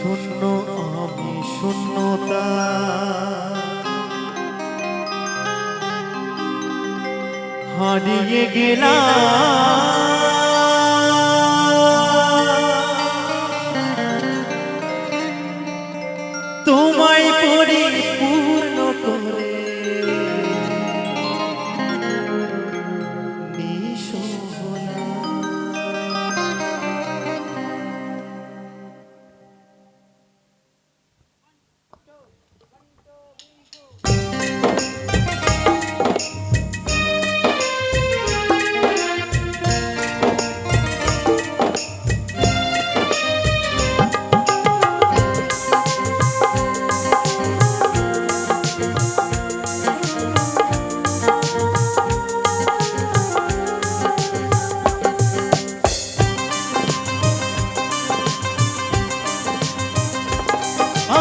শূন্য আমি শূন্যতা হারিয়ে গেলাম তোমায় পরিপূর্ণ করে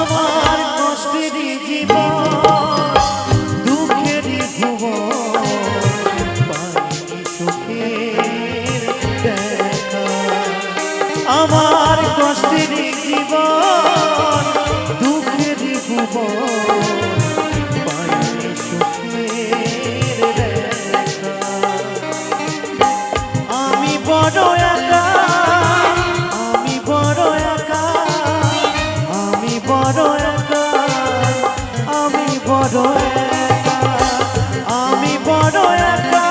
আমার কষ্টের জীবন দুঃখের ভুবন পাইনি সুখের দেখা আমার কষ্টের জীবন দুঃখের ভুবন পাইনি সুখের দেখা আমি বড় একা আমি বড় একা আমি বড় একা আমি বড় একা আমি বড় একা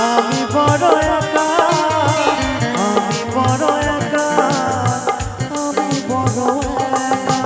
আমি বড় একা আমি বড় একা আমি বড় একা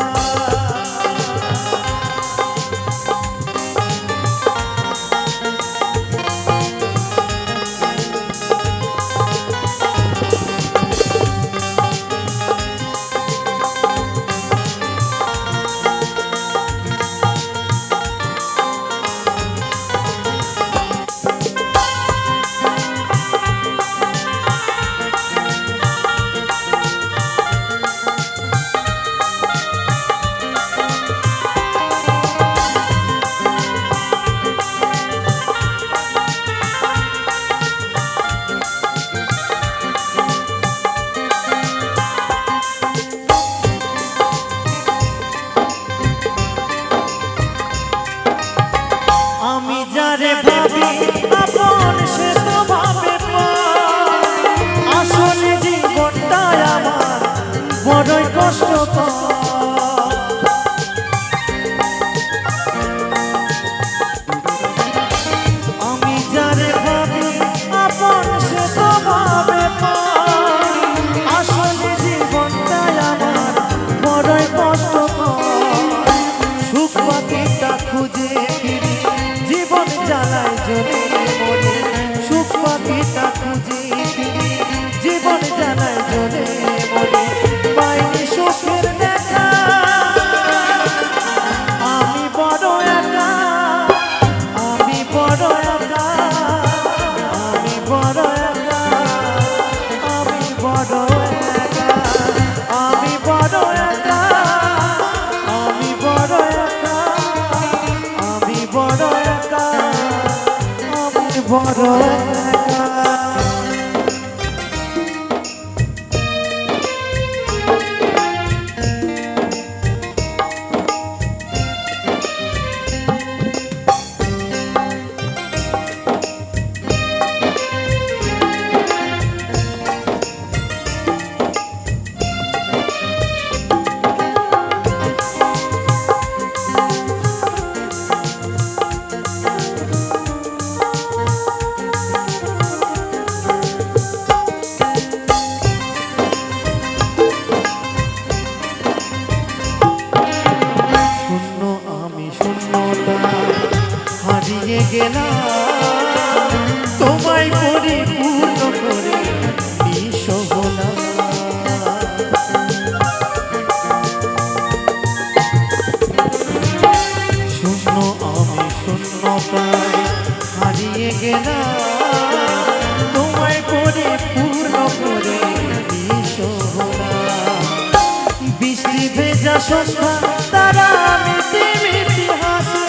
আমি যারে ভাবি আপন সে তো ভাবে আসলে জীবনটা আমার বড়ই কষ্টকর আমি যারে ভাবি আপন সে তো ভাবে আসলে জীবনটা আমার বড়ই কষ্টকর সুখ পাখিটা খুঁজে ফিরি জীবন জ্বালায় জ্বলে মরে সুখ পাখিটা খুঁজে ফিরি জীবন জ্বালায় জ্বলে মরে পাইনি সুখের দেখা আমি বড় একা আমি বড় একা আমি বড় একা আমি বড় একা আমি বড় একা আমি বড় একা আমি বড় একা আমি বড় একা হারিয়ে গেলাম তোমায় পরিপূর্ণ করে নিঃস্ব হলাম শূন্য আমি শূন্যতায় হারিয়ে গেলাম তোমায় পরিপূর্ণ করে নিঃস্ব হলাম বৃষ্টি ভেজা সন্ধ্যা তারা মিটি মিটি হাসে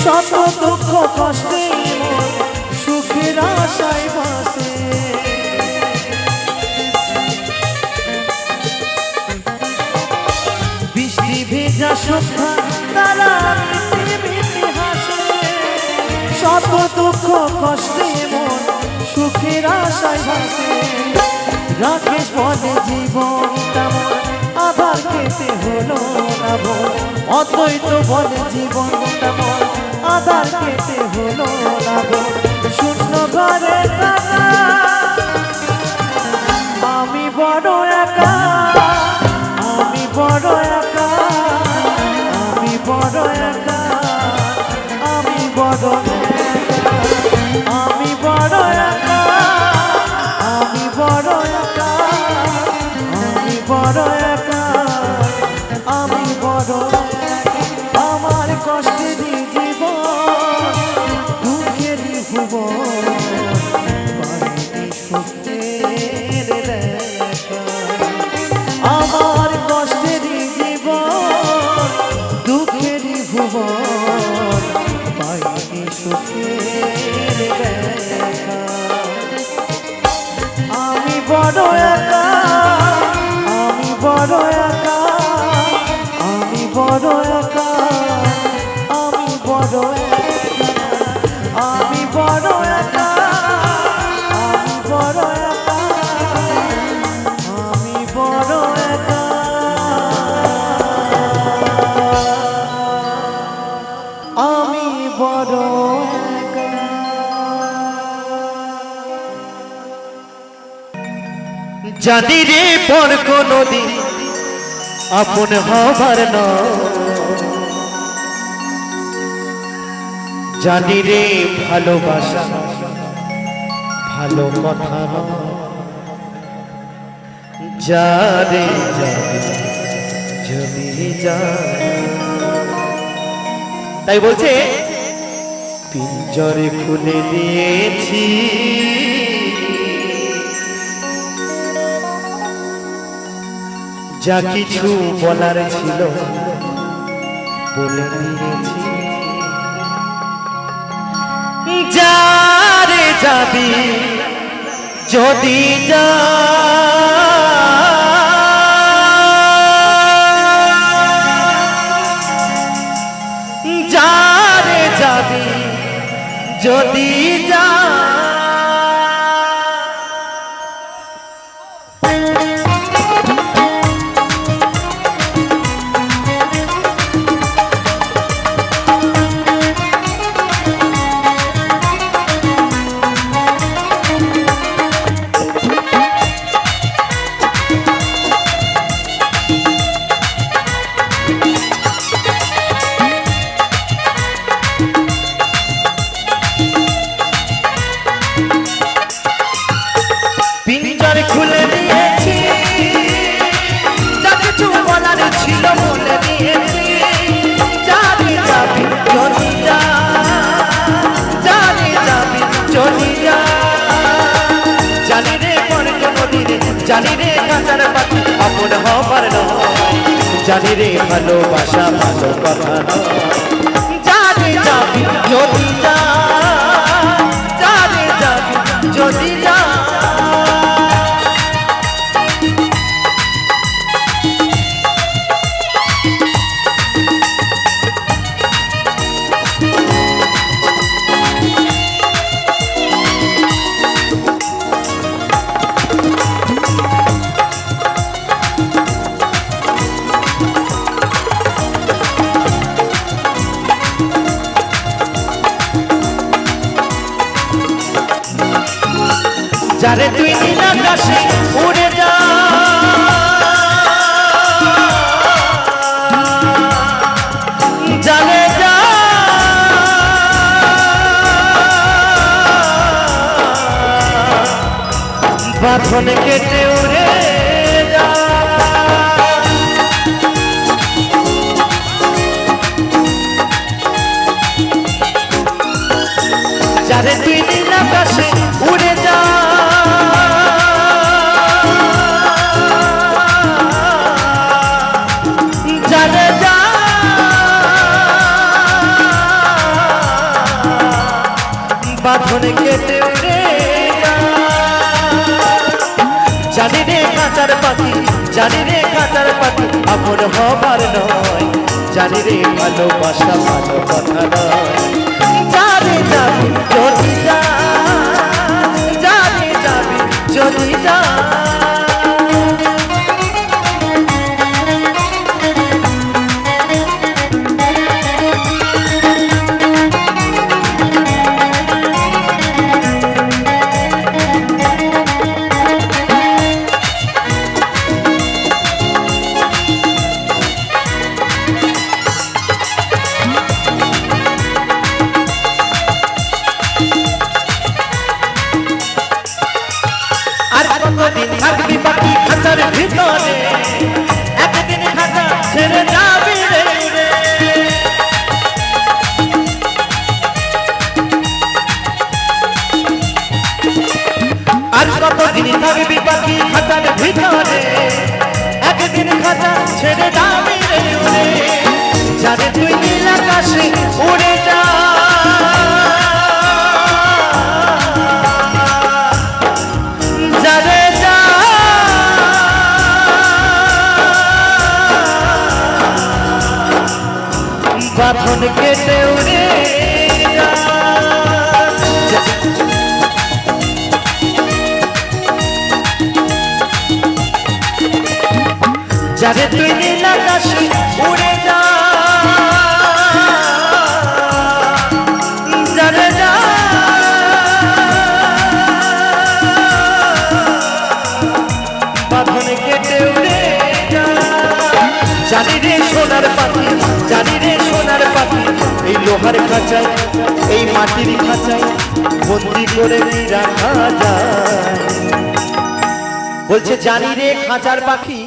শত দুঃখ কষ্টে সুখের আশায় বাসে সুখে সুখা তারা মিটি হাসে, শত দুঃখ কষ্টে মন সুখের আশায় ভাসে। রাকেশ বলে জীবন তেমন আবার পেতে হলো না বোন, অদ্বৈত বলে জীবন তেমন আবার পেতে হলো না বোন। শূন্য ঘরে থাকা আমি বড় একা, আমি বড় একা, আমি বড় একা, আমি বড় একা, আমি বড় একা, আমি বড় একা, আমি বড় একা, আমি বড় একা। আমার কষ্টেরই জীবন দুঃখেরই ভুবন, পাইনি সুখের দেখা। আমার কষ্টেরই জীবন দুঃখেরই ভুবন, পাইনি সুখের দেখা। আমি বড় একা, আমি বড় একা, আমি বড় একা, আমি বড় একা, আমি বড় একা, আমি বড় একা, আমি বড় একা। আমি বড় একা। জানি রে পর কোনদিন আপন হবার না, জানি রে ভালোবাসা ভালো কথা না, যারে যাবে যদি যায়। তাই বলছে পিঞ্জরে খুলে দিয়েছি, যা কিছু বলার ছিল বলে দিয়েছি। যারে যাবি যদি যা, যারে যাবি যদি যা। পিঞ্জরে খুলে দিয়েছি, যা কিছু বলার ছিল বলে দিয়েছি। যারে যাবি যদি যা, যারে যাবি যদি যা। জানি রে পর কোনদিন, জানি রে কাঁচার পাখি আপন হবার নয়, জানি রে ভালোবাসা ভালো কথা নয়। যারে যাবি যদি যা, যারে যাবি যদি যা। যারে তুই নীল আকাশে উড়ে যা, যারে যা, বাঁধন কেটে উড়ে যা। যারে তুই নীল আকাশে উড়ে যা, যারে যা, বাঁধন কেটে উড়ে যা। জানি রে কাঁচার পাখি জানি রে খাঁচার পাখি আপন হবার নয়, জানি রে ভালোবাসা ভালো কথা নয়। জানি যাবি যদি যা, জানি যাবি যদি যা। কতদিন থাকবি পাখি খাঁচার ভিতরে, একদিন খাঁচা ছেড়ে যাবি রে উড়ে। আর কতদিন থাকবি পাখি খাঁচার ভিতরে, একদিন খাঁচা ছেড়ে যাবি রে উড়ে। জানে তুই নীল আকাশে উড়ে যা, বাঁধন কেটে উড়ে যা। যারে তুই নীল আকাশে উড়ে যা, যারে যা। বাঁধন কেটে উড়ে যা। জানি রে সোনার পাখি, জানি রে সোনার পাখি, এই লোহার খাঁচায় এই মাটির খাঁচায় বন্দি করে রাখা যায়। বলছে জানি রে খাঁচার পাখি,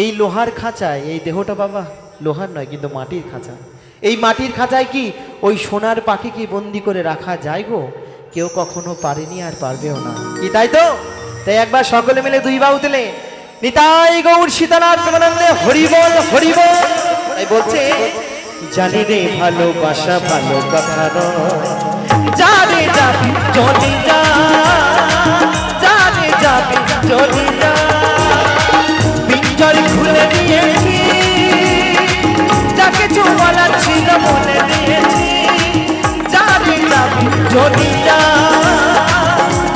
এই লোহার খাঁচায়, এই দেহটা বাবা লোহার নয় কিন্তু মাটির খাঁচা, এই মাটির খাঁচায় কি ওই সোনার পাখি কি বন্দি করে রাখা যায় গো? কেউ কখনো পারেনি আর পারবেও না, কি তাই তো? তাই একবার সকলে মিলে দুই বাহু তুলে নিতাই গৌর সীতানাথ প্রেমানন্দে হরি বল হরি বল। এই বলছে জানি রে ভালোবাসা ভালো কথা নয়, জানি যাবি যদি যা, জানি যাবি যদি যা। পিঞ্জর খুলে দিয়েছি, যা কিছু বলার ছিল বলে দিয়েছি। জানি যাবি যদি যা,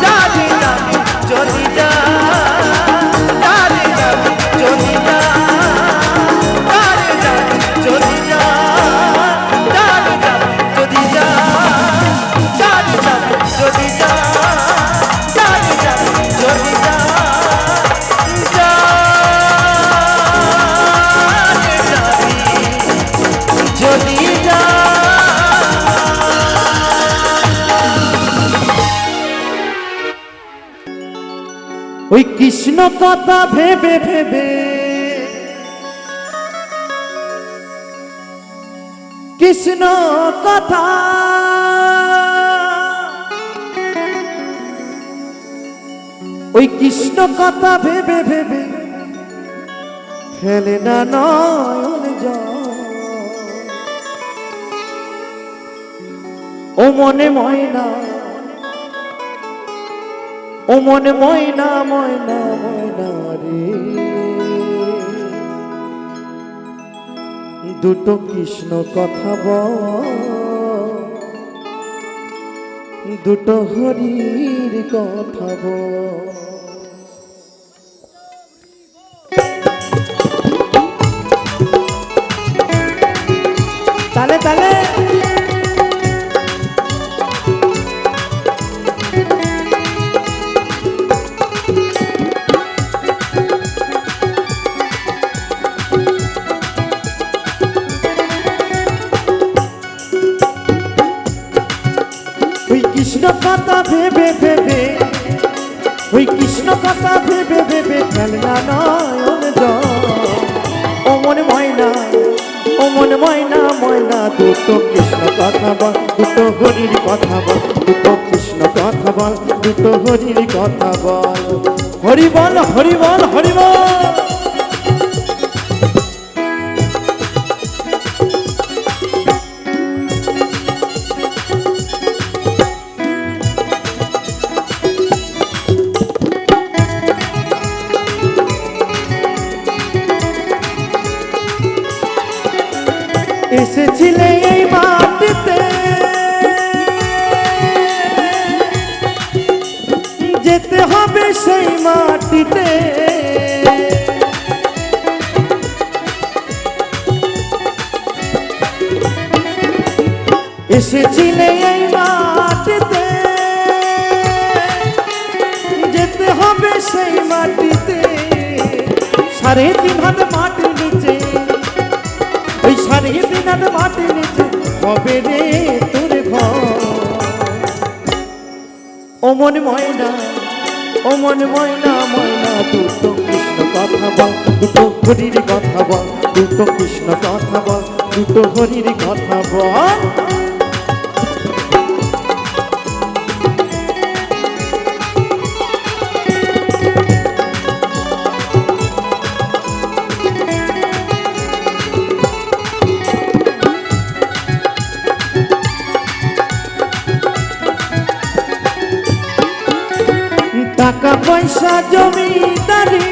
জানি যাবি যদি যা। ওই কৃষ্ণ কথা ভেবে ভেবে, কৃষ্ণ কথা ওই কৃষ্ণ কথা ভেবে ভেবে ফেলে না নয়ন জল। ও মনে ময়না, ও মনে ময়না ময়না ময়না রে, দুটো কৃষ্ণ কথা বল, দুটো হরির কথা বল। তালে তালে কৃষ্ণ কথা ভেবে ভেবে, ওই কৃষ্ণ কথা ভেবে ভেবে ফেলনা নয়ন জল। ও মনে ময়না, ও মনে ময়না ময়না, দুটো কৃষ্ণ কথা বল, দুটো হরির কথা বল, দুটো কৃষ্ণ কথা বল, দুটো হরির কথা বল। হরি বল হরি বল হরি বল। এসেছিলে এই মাটিতে, যেতে হবে সেই মাটিতে। এসেছিলে এই মাটিতে, যেতে হবে সেই মাটিতে। 3.5 হাত মাটির নিচে, ওই 3.5 হাত মাটির নিচে হবে রে তোর ঘর। ও মন ময়না, ও মন ময়না ময়না, দুটো কৃষ্ণ কথা বল, দুটো হরির কথা বল, দুটো কৃষ্ণ কথা বল, দুটো হরির কথা বল। টাকা পয়সা জমিদারি,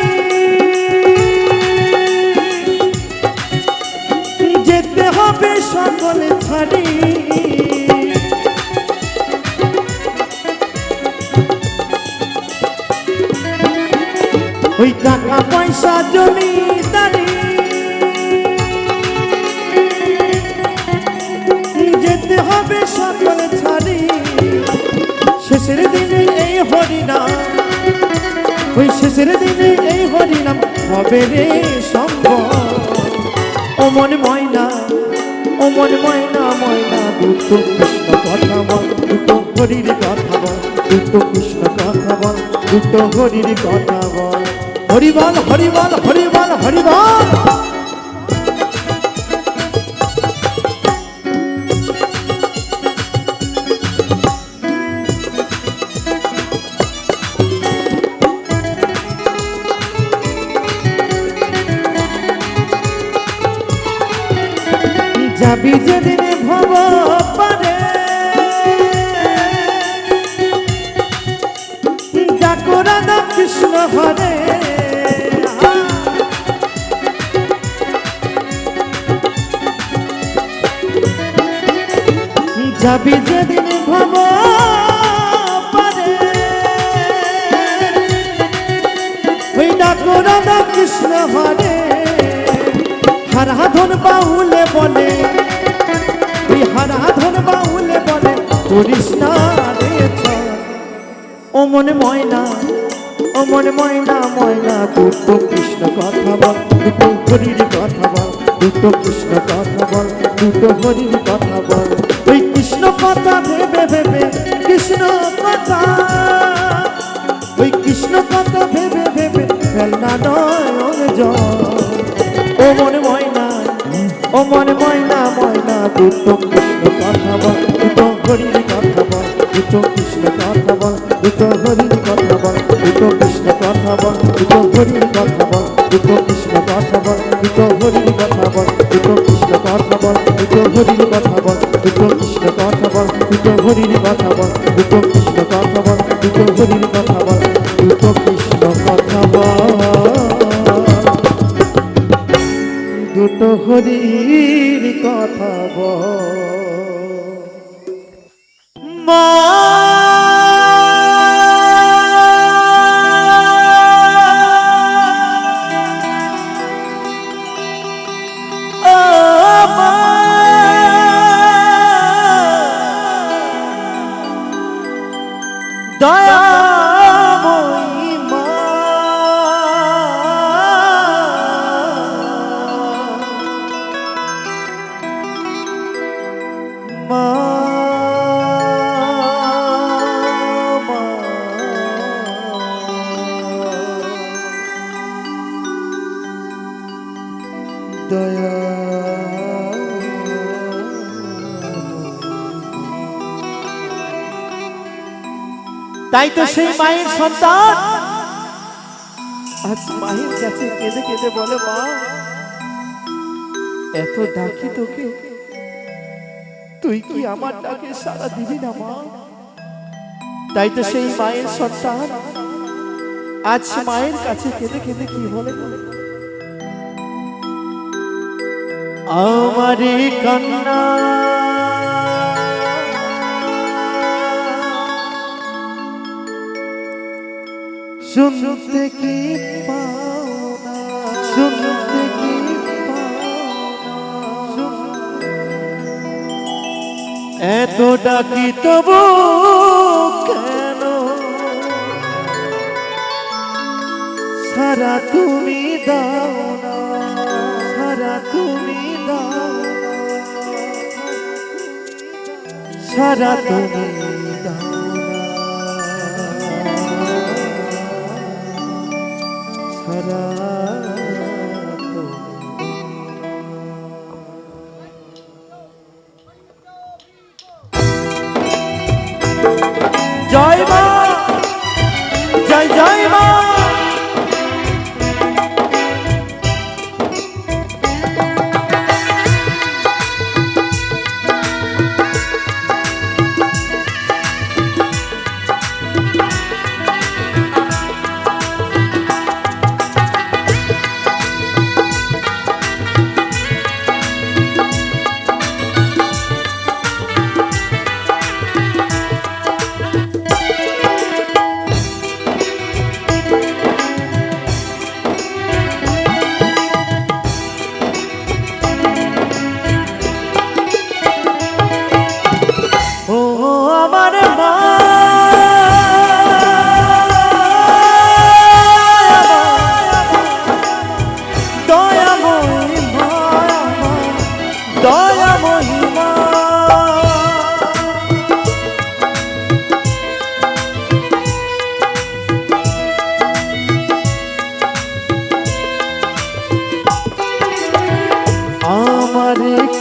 যেতে হবে সকলে ছাড়ি। ওই টাকা পয়সা জমিদারি, যেতে হবে সকলে ছাড়ি। শেষের দিনে এই হরিনাম, ওই শেষের দিনে এই হরিনাম হবে রে সম্ভব। ও মন ময়না, ও মন ময়না ময়না, দুটো কৃষ্ণ কথা বল, দুটো হরির কথা বল, দুটো কৃষ্ণ কথা বল, দুটো হরির কথা বল। হরি বল, হরি বল, হরি বল, হরি বল। যাবি যেদিনে ভব পারে, ডাকো রাধা কৃষ্ণ হরে। যাবি যেদিনে ভব পারে, ওই ডাকো রাধা কৃষ্ণ হরে। হারাধন বাউলে বলে, ওই হারাধন বাউলে বলে, করিস না রে ছল। ও মনে ময়না, ও মনে ময়না ময়না, দুটো কৃষ্ণ কথা বল, দুটো হরির কথা বল, দুটো কৃষ্ণ কথা বল, দুটো হরির কথা বল। ওই কৃষ্ণ কথা ভেবে ভেবে, কৃষ্ণ কথা, ওই কৃষ্ণ কথা ভেবে ভেবে ফেলনা নয়ন জল। ও মনে ময়না, ও মনে ময়না ময়না, দুটো কৃষ্ণ কথা বল, দুটো হরির কথা বল, দুটো কৃষ্ণ কথা বল, দুটো হরির কথা বল, দুটো কৃষ্ণ কথা বল, দুটো হরির কথা বল, দুটো কৃষ্ণ কথা বল, দুটো হরির কথা বল, দুটো কৃষ্ণ কথা বল, দুটো হরির কথা বল, দুটো কৃষ্ণ কথা বল, দুটো হরির কথা বল, দুটো কৃষ্ণ কথা বল, দুটো হরির কথা বল, দুটো কৃষ্ণ কথা বল, দুটো হরির কথা বল। মা দয়াময়ী মা, মা দয়া। তাই তো সেই মায়ের সন্তান আজ মায়ের কাছে কেঁদে কেঁদে বলে, মা এত ডাকি তোকে, তুই কি আমার ডাকে সাড়া দিবি না মা? তাই তো সেই মায়ের সন্তান আজ মায়ের কাছে কেঁদে কেঁদে কি বলে, আমারি কান্না শুনতে কি পাও না, শুনতে কি পাও না, এত ডাকি তবু কেন সারা তুমি দাও না, সারা তুমি দাও না, সারা তুমি দাও না, সারা জয় মা, জয় জয় মা।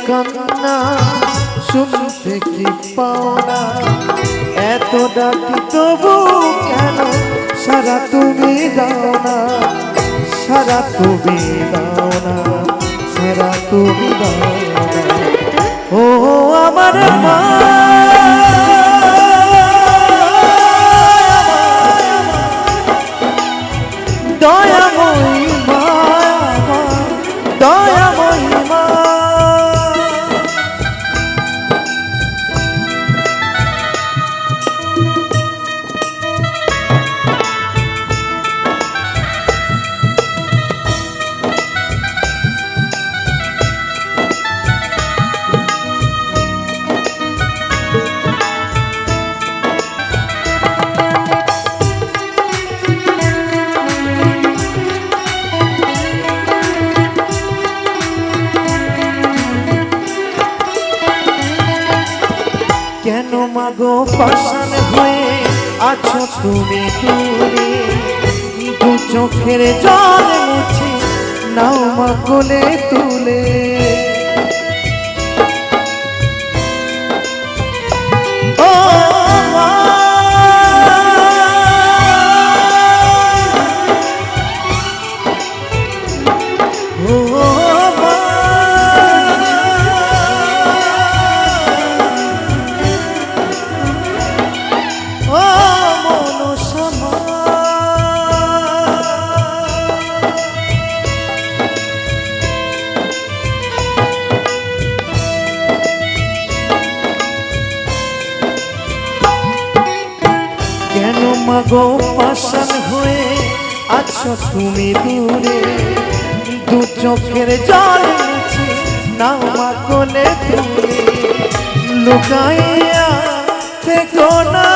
কান্না শুনতে কি পাও না, এত ডাকি তবু কেন সারা তুমি দাও না, সারা তুমি দাও না, সারা তুমি দাও না। ও আমার মা দয়াময়ী মা, দয়াময়ী মা। কেন মাগো পাষাণ হয়ে আছো তুমি দূরে, দু চোখের জল মুছে নাও মা কোলে তুলে। ও মা কেন মাগো পাষাণ হয়ে আছো তুমি দূরে, দু চোখের জল মুছে নাও মা কোলে তুলে। লুকাইয়া থেকো না,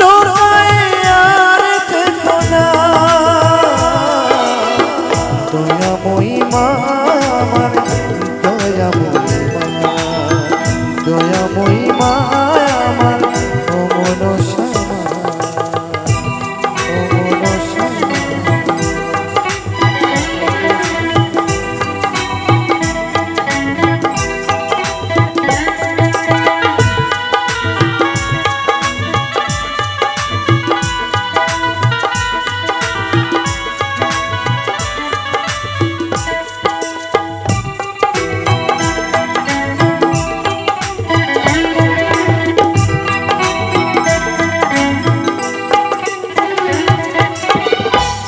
লুকাইয়া থেকো না, দয়াময়ী মা আমার, দয়াময়ী মা, দয়াময়ী মা আমার।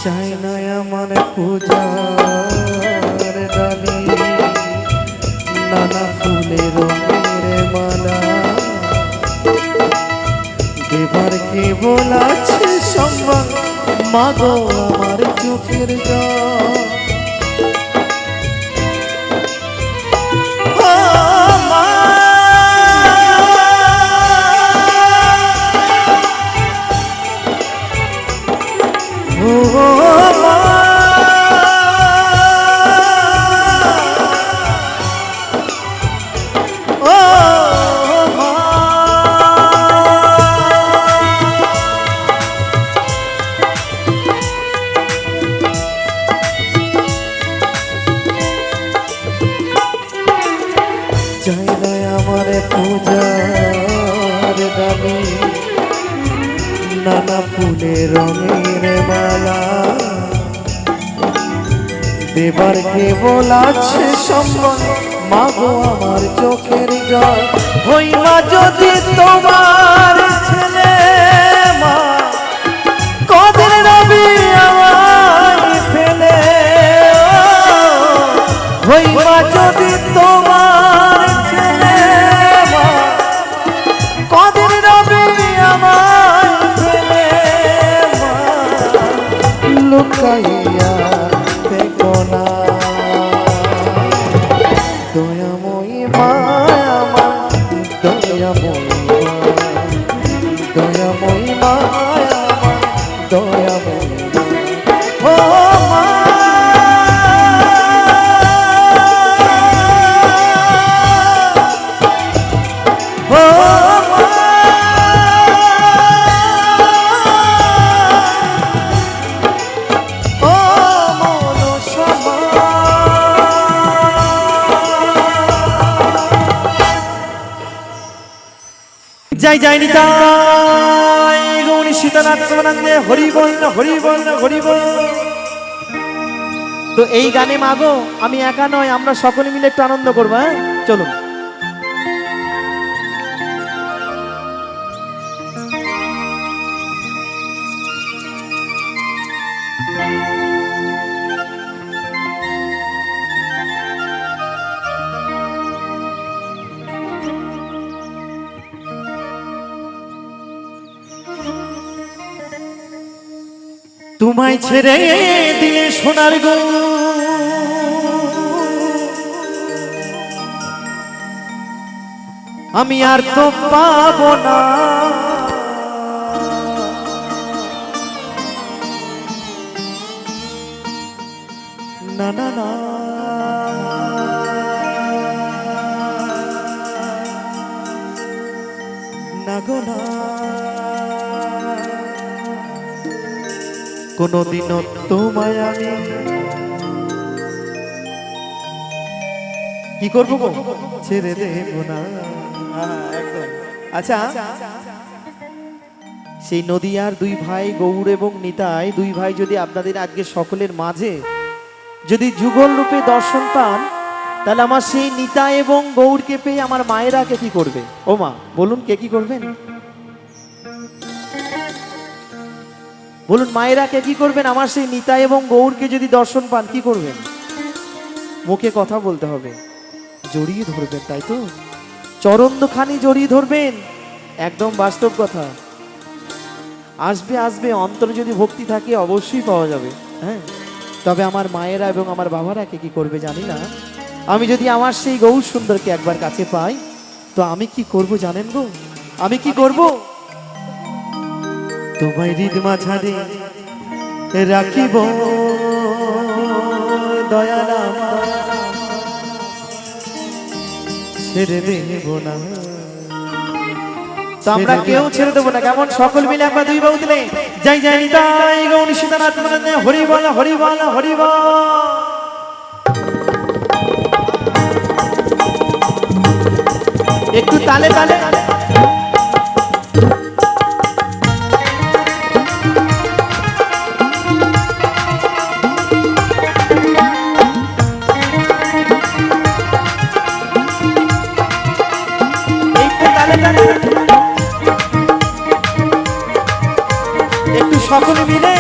চাই না আমার পূজার ডালি নানা ফুলের রঙের মালা দেবার কেবল আছে সম্মান মাগো আমার চোখের জল নানা ফুলের রঙের মালা দেবার কেবল আছে সম্মান মাগো আমার চোখের জল হই মা যদি তোমার ছেলে মা কদের রবি আমায় ফেলে হই মা যদি তোমার ছেলে মা কদের রবি আমায় লুকাইয়া দেখো না দয়াময়ী মা আমার দয়াময়ী মা আমার দয়াময়ী ও মা জয় জয় নিতাই গৌরী সীতানাথ প্রেমানন্দে হরি বল হরি বল হরি বল। তো এই গানে মাগো আমি একা নয় আমরা সকলে মিলে একটু আনন্দ করবো হ্যাঁ চলুন তোমায় ছেড়ে দিলে সোনার গো আমি আর তো পাবো না না না না না গো না কোনদিনও তোমায় আমি কি করবো গো ছেড়ে দেবো না একদম। আচ্ছা সেই নদিয়ার দুই ভাই গৌর এবং নিতাই দুই ভাই যদি আপনাদের আজকে সকলের মাঝে যদি যুগল রূপে দর্শন পান তাহলে আমার সেই নিতাই এবং গৌরকে পেয়ে আমার মায়েরা কে কি করবে ও মা বলুন কে কি করবেন বলুন মায়েরা কে কি করবেন আমার সেই নিতাই এবং গৌরকে যদি দর্শন পান কি করবেন মুখে কথা বলতে হবে জড়িয়ে ধরবেন তাই তো চরণ দুখানি জড়িয়ে ধরবেন একদম বাস্তব কথা আসবে আসবে অন্তরে যদি ভক্তি থাকে অবশ্যই পাওয়া যাবে হ্যাঁ তবে আমার মায়েরা এবং আমার বাবারা কে কি করবে জানি না আমি যদি আমার সেই গৌর সুন্দরকে একবার কাছে পাই তো আমি কি করব জানেন গো আমি কি করব তোমায় হৃদ মাঝারে রাখিব দয়ালা ছেড়ে দেব না তো আমরা কেউ ছেড়ে দেবো না কেমন সকল মিলে আমরা দুই বাবু দিলে জয় জয় নিতাই গৌর সীতানাথ প্রেমানন্দে হরি বল হরি বল হরি বল। একটু তালে তালে একটু সকলে মিলে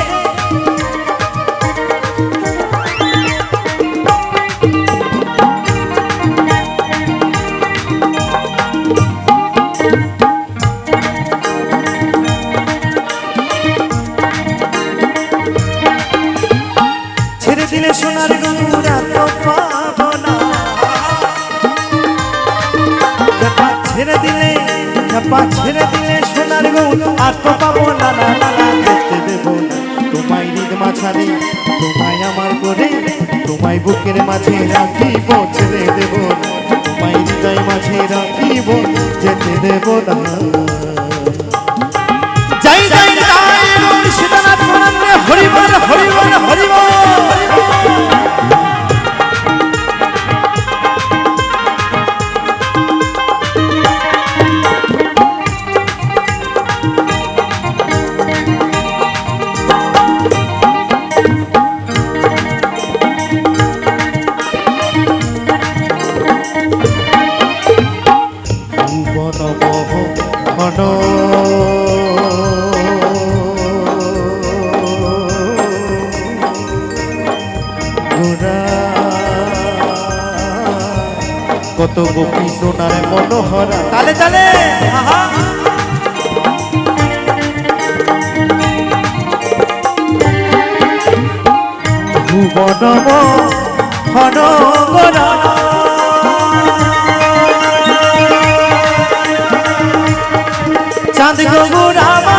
সোনার গৌরা তো পাবো না চাপা ছেড়ে দিলে সোনার গৌর আর তো পাবো না না না না যেতে দেবো না তোমায় হৃদ মাঝারে তোমায় আমার করে তোমায় বুকের মাঝে রাখিব ছেড়ে দেব না তোমায় হৃদয় মাঝে রাখিব যেতে দেব না যাই যাই যাই সীতানাথ মনে হরিবল হরিবল হরিবল কত গোপী সোনার মনোহরা তালে তালে ভুবন হনগরা চাঁদ গৌরামা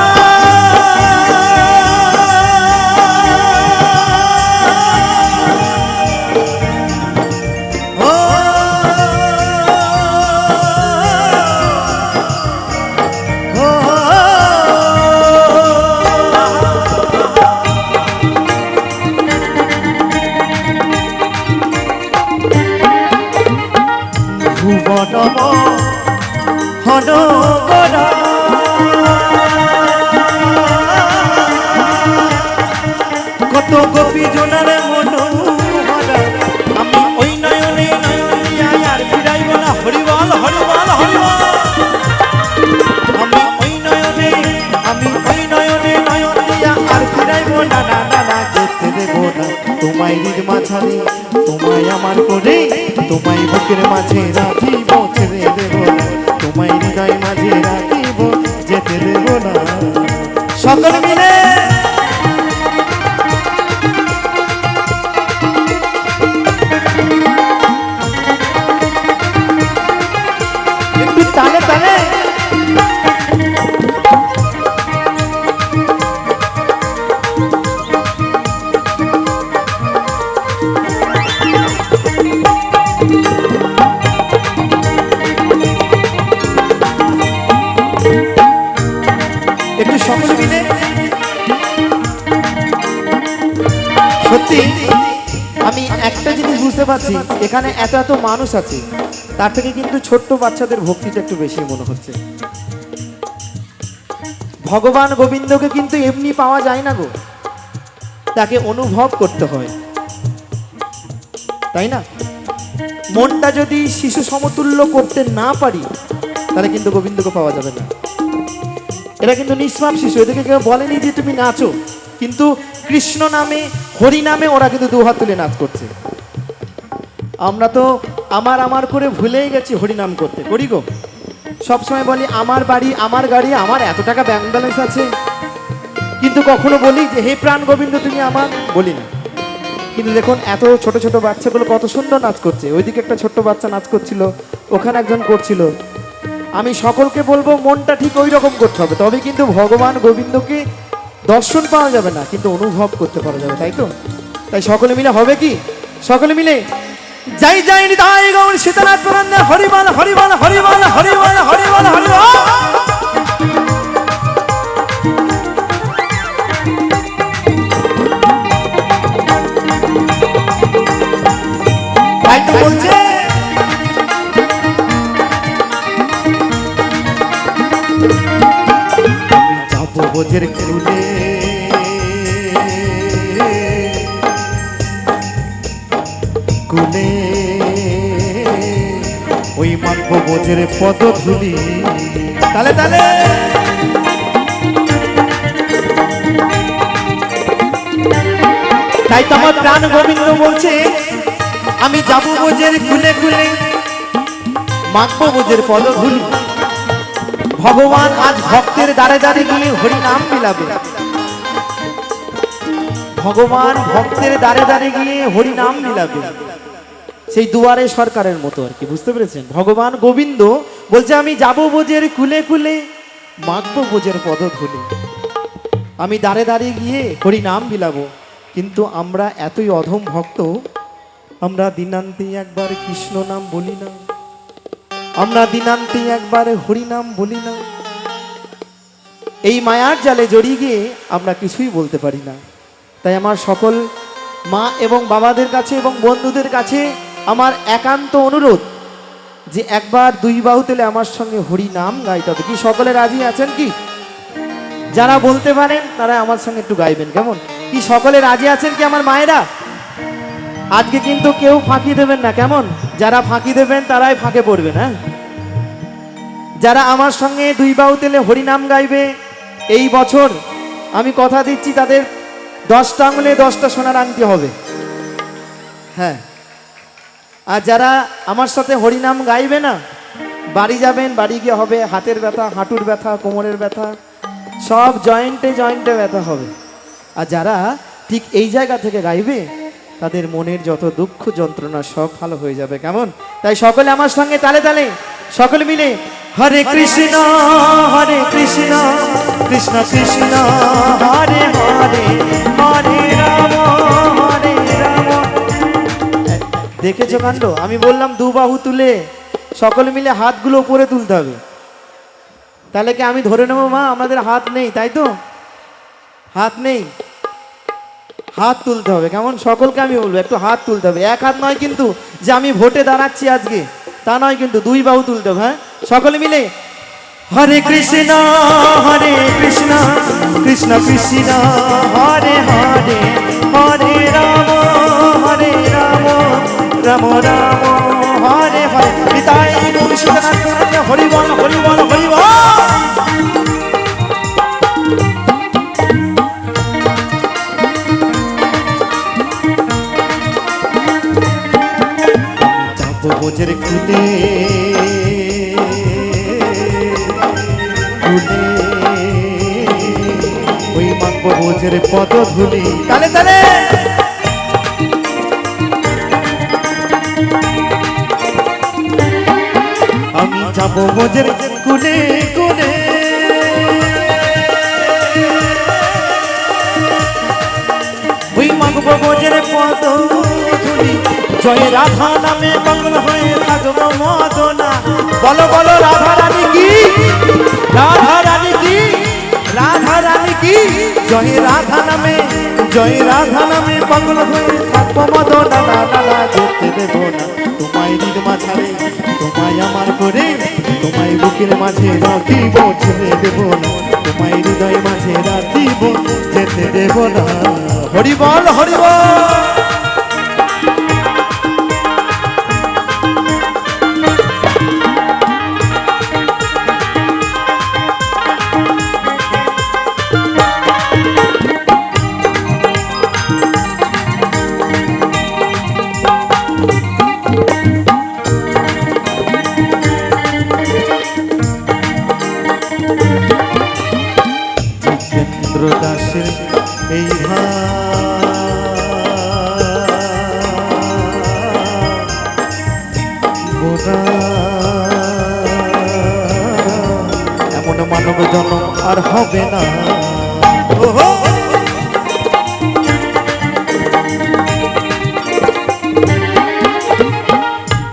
ভুবনম হনগরা কত গোপী জোনার মনোহরা আমি ওই নয়নে নয়ন দিয়া আর ফিরাইব না হরিবল হরিবল হরিবল আমি ওই নয়নে নয়ন দিয়া আর ফিরাইব না না না না যেতে দেব না তোমায় হৃদ মাঝারে তোমায় আমার করে তোমায় বুকের মাঝে রাখিব ছেড়ে দেব না তোমায় হৃদয় মাঝে রাখিব যেতে দেব না সকল মিলে একটু তালে তালে একটু সকল মিলে সত্যি আমি একটা জিনিস বুঝতে পারছি এখানে এত এত মানুষ আছে তার থেকে কিন্তু ছোট্ট বাচ্চাদের ভক্তিটা একটু বেশি মনে হচ্ছে ভগবান গোবিন্দকে কিন্তু এমনি পাওয়া যায় না গো তাকে অনুভব করতে হয় তাই না মনটা যদি শিশু সমতুল্য করতে না পারি তাহলে কিন্তু গোবিন্দকে পাওয়া যাবে না এরা কিন্তু নিষ্পাপ শিশু এদেরকে কেউ বলেনি যে তুমি নাচো কিন্তু কৃষ্ণ নামে হরি নামে ওরা কিন্তু দুহাত তুলে নাচ করছে আমরা তো আমার করে ভুলেই গেছি হরিনাম করতে করি গো সবসময় বলি আমার বাড়ি আমার গাড়ি আমার এত টাকা ব্যাংক ব্যালেন্স আছে কিন্তু কখনো বলি যে হে প্রাণ গোবিন্দ তুমি আমার বলি না কিন্তু দেখুন এত ছোট ছোট বাচ্চাগুলো কত সুন্দর নাচ করছে ওইদিকে একটা ছোট্ট বাচ্চা নাচ করছিল ওখানে একজন করছিল আমি সকলকে বলবো মনটা ঠিক ওই রকম করতে হবে তবে কিন্তু ভগবান গোবিন্দকে দর্শন পাওয়া যাবে না কিন্তু অনুভব করতে পারা যাবে তাই তো তাই সকলে মিলে হবে কি সকলে মিলে যাই যাই তাই গৌর সীতানাথ পুরাণে হরিবল হরিবল হরিবল হরিবল হরিবল হরিবল তাই তো বলছে যাবো বোঝের কুলে কুলে ওই মানব বোঝের পদ ধুলি তালে তালে তাই তো আমার প্রাণ গোবিন্দ বলছে আমি যাবো বোঝের কুলে কুলে মানব বোঝের পদ ধুলি ভগবান আজ ভক্তের দ্বারে দ্বারে গিয়ে হরি নাম মিলাবে ভগবান ভক্তের দ্বারে দ্বারে গিয়ে হরি নাম বিলাবে, সেই দুয়ারে সরকারের মতো আর কি, বুঝতে পেরেছেন? ভগবান গোবিন্দ বলছে আমি যাব বোঝের কুলে কুলে, মাখবো বোঝের পদধূলি, আমি দ্বারে দ্বারে গিয়ে হরি নাম বিলাবো। কিন্তু আমরা এতই অধম ভক্ত, আমরা দিনান্তে একবার কৃষ্ণ নাম বলি না, আমরা দিনান্তে একবার হরি নাম বলি না। এই মায়ার জালে জড়িয়ে গিয়ে আমরা কিছুই বলতে পারি না। তাই আমার সকল মা এবং বাবাদের কাছে এবং বন্ধুদের কাছে আমার একান্ত অনুরোধ যে একবার দুই বাহু তুলে আমার সঙ্গে হরি নাম গাইতে হবে। কি সকলে রাজি আছেন? কি যারা বলতে পারেন তারা আমার সঙ্গে একটু গাইবেন, কেমন? কি সকলে রাজি আছেন কি আমার মায়েরা? আজকে কিন্তু কেউ ফাঁকি দেবেন না, কেমন? যারা ফাঁকি দেবেন তারাই ফাঁকে পড়বেন। হ্যাঁ, যারা আমার সঙ্গে দুই বাহু তুলে হরি নাম গাইবে এই বছর আমি কথা দিচ্ছি তাদের 10টা আঙুলে 10টা সোনার আংটি হবে। হ্যাঁ, আর যারা আমার সাথে হরিনাম গাইবে না, বাড়ি যাবেন, বাড়ি গিয়ে হবে হাতের ব্যথা, হাঁটুর ব্যথা, কোমরের ব্যথা, সব জয়েন্টে জয়েন্টে ব্যথা হবে। আর যারা ঠিক এই জায়গা থেকে গাইবে তাদের মনের যত দুঃখ যন্ত্রণা সব ভালো হয়ে যাবে, কেমন? তাই সকলে আমার সঙ্গে তালে তালে সকলে মিলে হরে কৃষ্ণ হরে কৃষ্ণ কৃষ্ণ কৃষ্ণ হরে হরে হরে রাম হরে রাম। দেখেছো কাণ্ড? আমি বললাম দু বাহু তুলে সকলে মিলে হাতগুলো উপরে তুলতে হবে। তাহলে কি আমি ধরে নেবো মা আমাদের হাত নেই? তাই তো, হাত নেই, হাত তুলতে হবে, কেমন? সকলকে আমি বলবো একটু হাত তুলতে হবে। এক হাত নয় কিন্তু যে আমি ভোটে দাঁড়াচ্ছি আজকে, তা নয় কিন্তু, দুই বাহু তুলতে হবে। হ্যাঁ, সকলে মিলে হরে কৃষ্ণ হরে কৃষ্ণ কৃষ্ণ কৃষ্ণ হরে হরে হরে রাম হরে রাম রাম রাম হরে হরে। পিতায় হরি বল হরি বল হরি বল। বোঝের খুলে ওই মাখবো বোঝের পদধূলি, তালে তালে আমি যাবো বোঝের কুলে কুলে, ওই মাখবো বোঝের পদধূলি। জয় রাধা নামে পাগল হয়ে থাকবো মদনা। বলো বলো রাধা রানী কি, রাধা রানী কি, রাধা রানী কি। জয় রাধা নামে, জয় রাধা নামে পাগল হয়ে থাকবো মদনা। না না না যেতে দেবো না তোমায় হৃদ মাঝারে, তোমায় আমার করে, তোমায় বুকের মাঝে রাখিব, ছেড়ে দেবো না তোমায় হৃদয় মাঝে রাখিব, যেতে দেবো না। হরি বল হরি বল। দাসের এই এমন মানব জন্ম আর হবে না।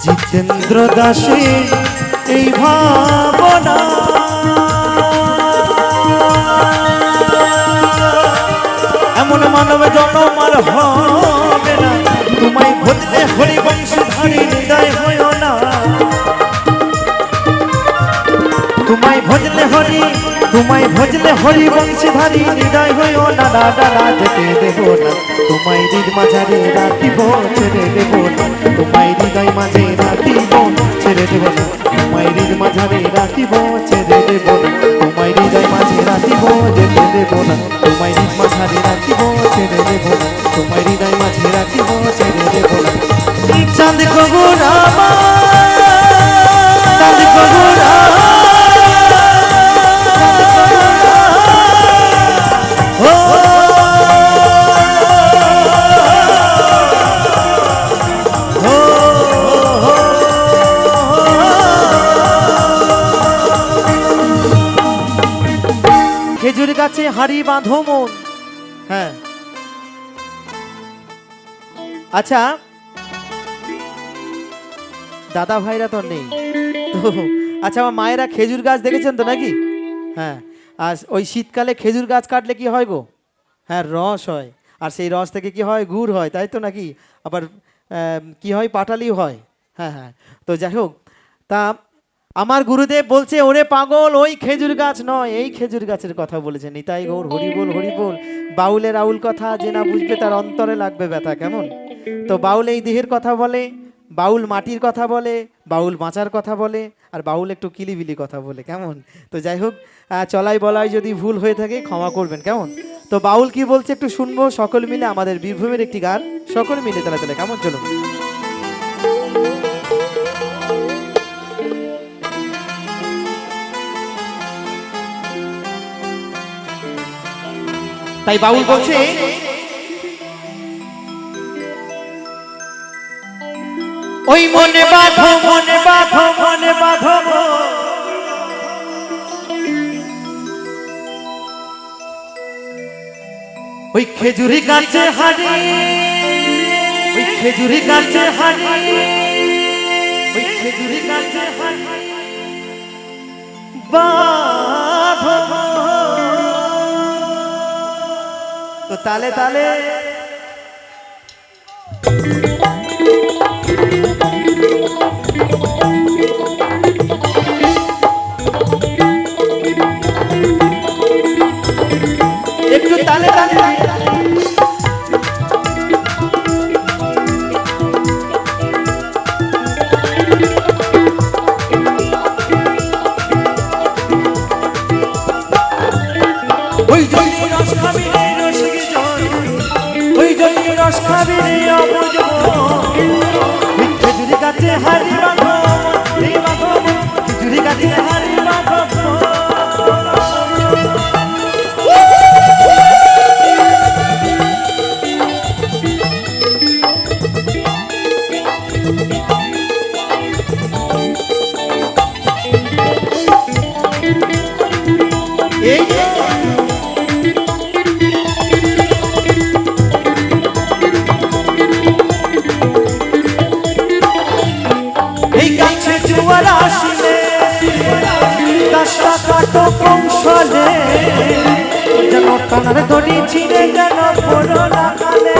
জিতেন্দ্র দাসের এই ভাবনা এমন মানব জন্ম আর হবে না। তোমায় ভজলে হরি বংশধারী হৃদয় হয় না, তোমায় ভজলে হরি, তোমায় ভজলে হরি বংশধারী হৃদয় হয় না। দাদা যেতে দেব না তোমায় হৃদ মাঝারে রাখিব, ছেড়ে দেব না তোমায় হৃদয় মাঝে রাখিব, ছেড়ে দেব না তোমায় হৃদ মাঝারে রাখিব, ছেড়ে দেব না তোমায় হৃদয় মাঝে রাখিব, যেতে দেব না তোমায় হৃদ মাঝারে রাখিব, ছেড়ে দেব না তোমায় হৃদয় মাঝে রাখিব, ছেড়ে দেব না। চাঁদ কবুরা চাঁদ কবুরা ও হাড়ি বাঁধো মন। হ্যাঁ, আচ্ছা দাদা ভাইরা তো নেই তো, আচ্ছা আমার মায়েরা খেজুর গাছ দেখেছেন তো নাকি? হ্যাঁ, আর ওই শীতকালে খেজুর গাছ কাটলে কি হয় গো? হ্যাঁ, রস হয়, আর সেই রস থেকে কি হয়? গুড় হয়, তাই তো নাকি? আবার কি হয়? পাটালিও হয়। হ্যাঁ হ্যাঁ, তো যাই হোক, তা আমার গুরুদেব বলছে, ওরে পাগল, ওই খেজুর গাছ নয়, এই খেজুর গাছের কথা বলেছে। নিতাই গৌর হরি বল হরি বল। বাউলের আউল কথা যে না বুঝবে তার অন্তরে লাগবে ব্যথা, কেমন? তো বাউল এই দেহের কথা বলে, বাউল মাটির কথা বলে, বাউল বাঁচার কথা বলে, আর বাউল একটু কিলিবিলি কথা বলে, কেমন? তো যাই হোক, চলাই বলাই যদি ভুল হয়ে থাকে ক্ষমা করবেন, কেমন? তো বাউল কি বলছে একটু শুনবো সকল মিলে, আমাদের বীরভূমের একটি গান, সকল মিলে তালে তালে, কেমন? চলুন। তাই বাউল বলছে, ওই মনে বাঁধো মনে বাঁধো মনে বাঁধো, ওই খেজুরি গাছে হাড়ি, ওই খেজুরি গাছে হাড়ি, ওই খেজুরি গাছে হাড়ি বাঁধো। তো তালে তালে একটু তালে তালে ওই জন্য রস খাবি রে রসিক জন, ওই জন্য রস খাবি রে অবুঝ, ওই খেজুরি গাছে হাড়ি বাঁধো, এই বাঁধো, খেজুরি গাছে হাড়ি বাঁধো। এই গাছে জুয়ার আসিলে গাছটা কাটো কৌশলে, যেন টানার দড়ি ছিঁড়ে যেন পড়ো না কালে।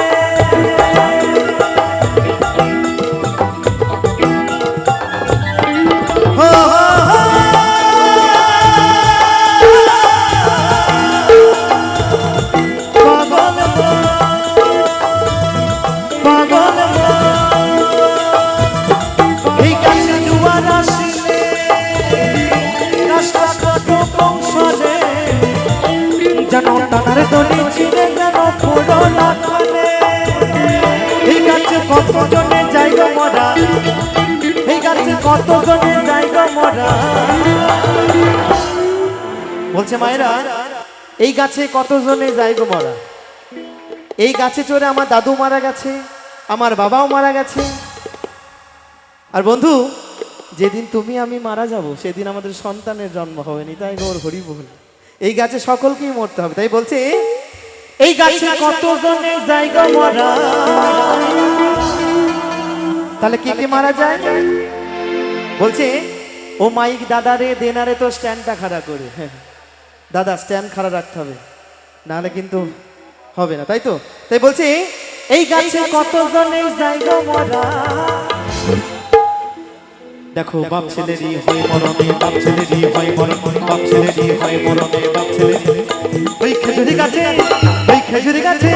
টানার দড়ি ছিঁড়ে যেন পড়ো না কালে। এই গাছে কত জনে জায়গা মরা, এই গাছে কত জনে জায়গা মরা। বলছে মায়েরা, এই গাছে কত জনে জায়গা মরা। এই গাছে চড়ে আমার দাদু মারা গেছে, আমার বাবাও মারা গেছে। আর বন্ধু, যেদিন তুমি আমি মারা যাব সেদিন আমাদের সন্তানের জন্ম হবে। নিতাই গৌর হরি বল। এই গাছে সকলকেই মরতে হবে, তাই বলছে এই গাছে কত জনের জায়গা মরা। তাহলে কে কে মারা যায়? বলছে, ও মাইক দাদা রে দেনারে তো স্ট্যান্ডটা খাড়া করে। দাদা স্ট্যান্ড খাড়া রাখতে হবে, নাহলে কিন্তু হবে না, তাই তো? তাই বলছে এই গাছে কত জনের জায়গা মরা। দেখো বাপ ছেলেরই হয় মরণে, বাপ ছেলেরই হয় মরণে, বাপ ছেলেরই হয় মরণে, বাপ ছেলে। ওই খেজুরি গাছে, ওই খেজুরি গাছে,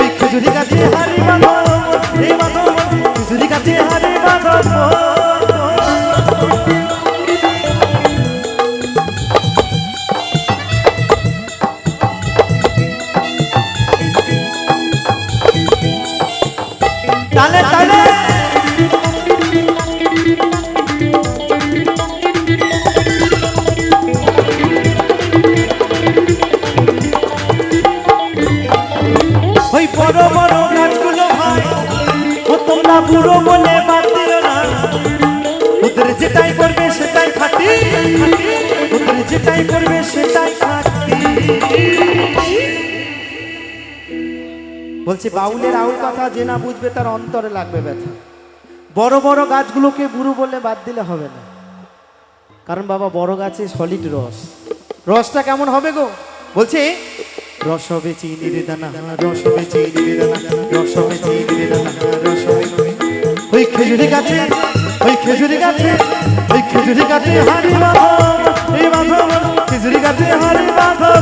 ওই খেজুরি গাছে হাড়ি বাঁধো, এই বাঁধো, খেজুরি গাছে হাড়ি বাঁধো। তালে তালে ওই বড় বড় গাছগুলো ভাই, ও তোমরা বুড়ো বলে বাদ দিও না। ওদের যেটাই করবে সেটাই খাটি, ওদের যেটাই করবে সেটাই খাটি। বলছে বাউলের আউল কথা যে না বুঝবে তার অন্তরে লাগবে ব্যথা। বড় বড় গাছগুলোকে বুড়ো বলে বাদ দিলে হবে না, কারণ বাবা বড় গাছে সলিড রস। রসটা কেমন হবে গো? বলছে রস হবে চিনির দানা, রস হবে চিনির দানা, রস হবে চিনির দানা, রস হবে। ওই খেজুরি গাছে, ওই খেজুরি গাছে, ওই খেজুরি গাছে হাড়ি বাঁধো, এই বাঁধো, খেজুরি গাছে হাড়ি বাঁধো।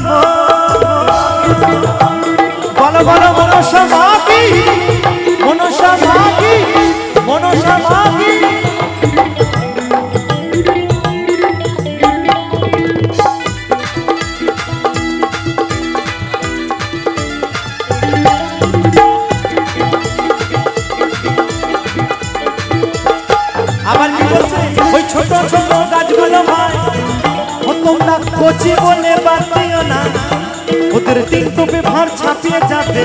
বলো বলো মনসা মাকি, মনসা মাকি, মনসা মাকি। আবার কি বলছে? ওই ছোট ছোট গাছগুলো ভাই ও তোমরা কচি বলে বাদ দিও না, ওদের তিন টোপে ভার ছাপিয়ে যাবে,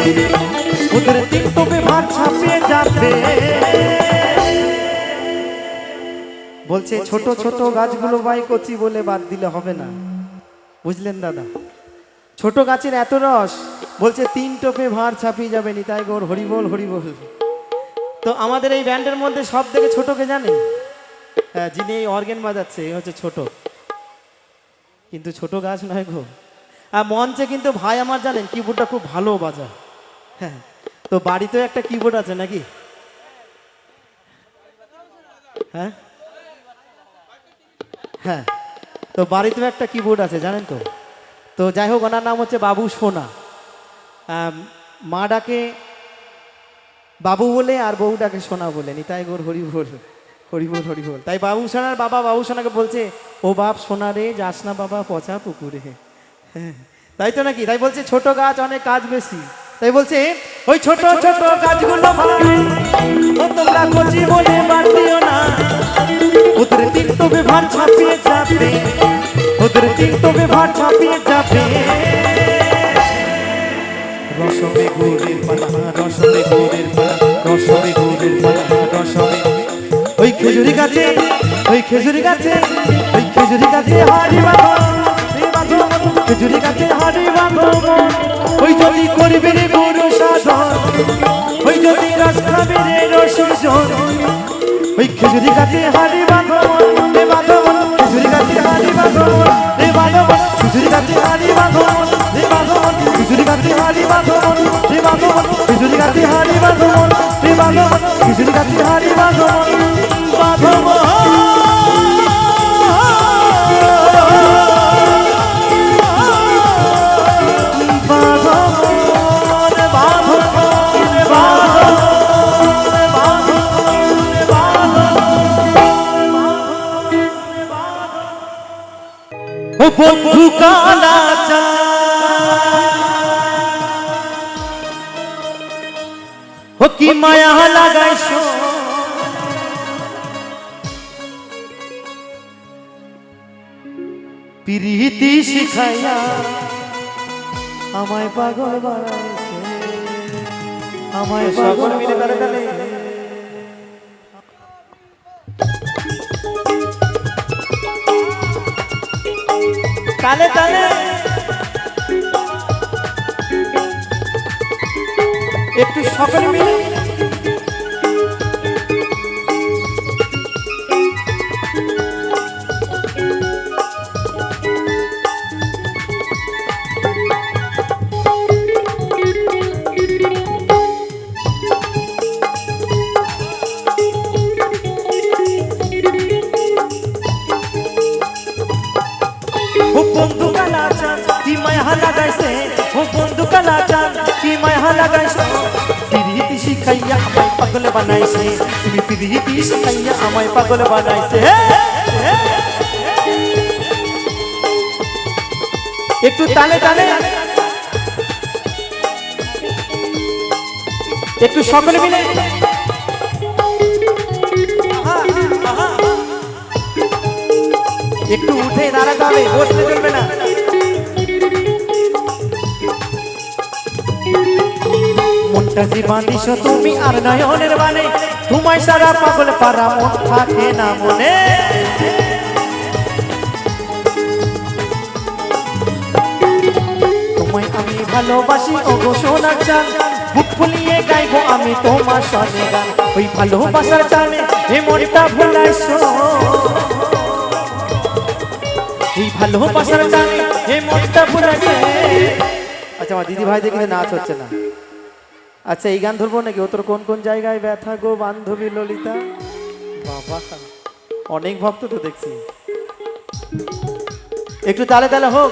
ওদের তিন টোপে ভার ছাপিয়ে যাবে। বলছে ছোট ছোট গাছগুলো ভাই কচি বলে বাদ দিলে হবে না, বুঝলেন দাদা? ছোট গাছের এত রস, বলছে তিন টোপে ভার ছাপিয়ে যাবে। নিতাই গৌর হরিবোল হরিবোল। তো আমাদের এই ব্যান্ডের মধ্যে সব থেকে ছোটকে জানেন? হ্যাঁ, যিনি এই অর্গেন বাজাচ্ছে এই হচ্ছে ছোট, কিন্তু ছোট গাছ নয় গো। আর মঞ্চে কিন্তু ভাই আমার জানেন কিবোর্ডটা খুব ভালো বাজায়। হ্যাঁ, তো বাড়িতেও একটা কিবোর্ড আছে নাকি? হ্যাঁ হ্যাঁ, তো বাড়িতেও একটা কিবোর্ড আছে জানেন তো। তো যাই হোক, ওনার নাম হচ্ছে বাবু সোনা। মা ডাকে বাবু বলে আর বউ ডাকে সোনা বলে। নিতাই গৌর হরি বল হরি বল হরি বল। তাই বাবু সোনার বাবা বাবু সোনাকে বলছে, ও বাপ সোনা রে যাস না বাবা পচা পুকুরে। হ্যাঁ, তাই তো নাকি? তাই বলছে ছোট গাছ অনেক কাজ বেশি। তাই বলছে ওই ছোট ছোট গাছগুলো ও তোমরা কচি বলে বাদ দিও না, ওদের তিন টোপে ভার ছাপিয়ে যাবে, ওদের তিন টোপে ভার ছাপিয়ে যাবে। রসবে গুড়ের পালা, রসবে গুড়ের পালা, রসবে গুড়ের পালা, রসবে। ওই খেজুরি গাছে, ওই খেজুরি গাছে, ওই খেজুরি গাছে হাড়ি বাঁধো, খেজুরি গাছে হাড়ি বাঁধো। ওই যদি করবে রে গুরু সাধন, ওই যদি রস খাবে রে রসজন, ওই খেজুরি গাছে হাড়ি বাঁধো রে বাঁধো, খেজুরি গাছে হাড়ি বাঁধো রে বাঁধো, খেজুরি গাছে হাড়ি বাঁধো রে বাঁধো, খেজুরি গাছে হাড়ি বাঁধো রে বাঁধো, খেজুরি গাছে হাড়ি বাঁধো রে বাঁধো, খেজুরি গাছে হাড়ি বাঁধো বাঁধো। ও বন্ধু কালা চা, ও কি মায়া লাগাইছো, প্রীতি শিখাইয়া আমায় পাগল বানাইছে, আমায় পাগল মিলে তালে তালে। তালে তালে একটু সকলে মিলে। বন্ধু কালা চাঁদ কি মায়া লাগাইছে, ও বন্ধু কালা চাঁদ কি মায়া লাগাইছে, প্রীতি শিখাইয়া আমায় পাগল বানাইছে, তুমি প্রীতি শিখাইয়া আমায় পাগল বানাইছে। একটু তালে তালে, একটু সকলে মিলে। একটু উঠে দাঁড়াতে হবে, বসতে চলবে না। মনটা যে বাঁধিস তুমি আর নয়নের বানে, তোমায় সারা পাগল পারা মন থাকে না মনে। তোমায় আমি ভালোবাসি ও গো সোনার চাঁদ, বুক ফুলিয়ে গাইবো আমি তোমার সনে গান ওই ভালোবাসার টানে এ মনটা ভুলাইছো এই ভালোবাসার টানে এ মনটা ভুলাইছে আচ্ছা আমার দিদি ভাইদের কিন্তু নাচ হচ্ছে না আচ্ছা এই গান ধরবো নাকি ও তোর কোন কোন জায়গায় ব্যথা গো বান্ধবী ললিতা বাবা অনেক ভক্ত তো দেখছি একটু তালে তালে হোক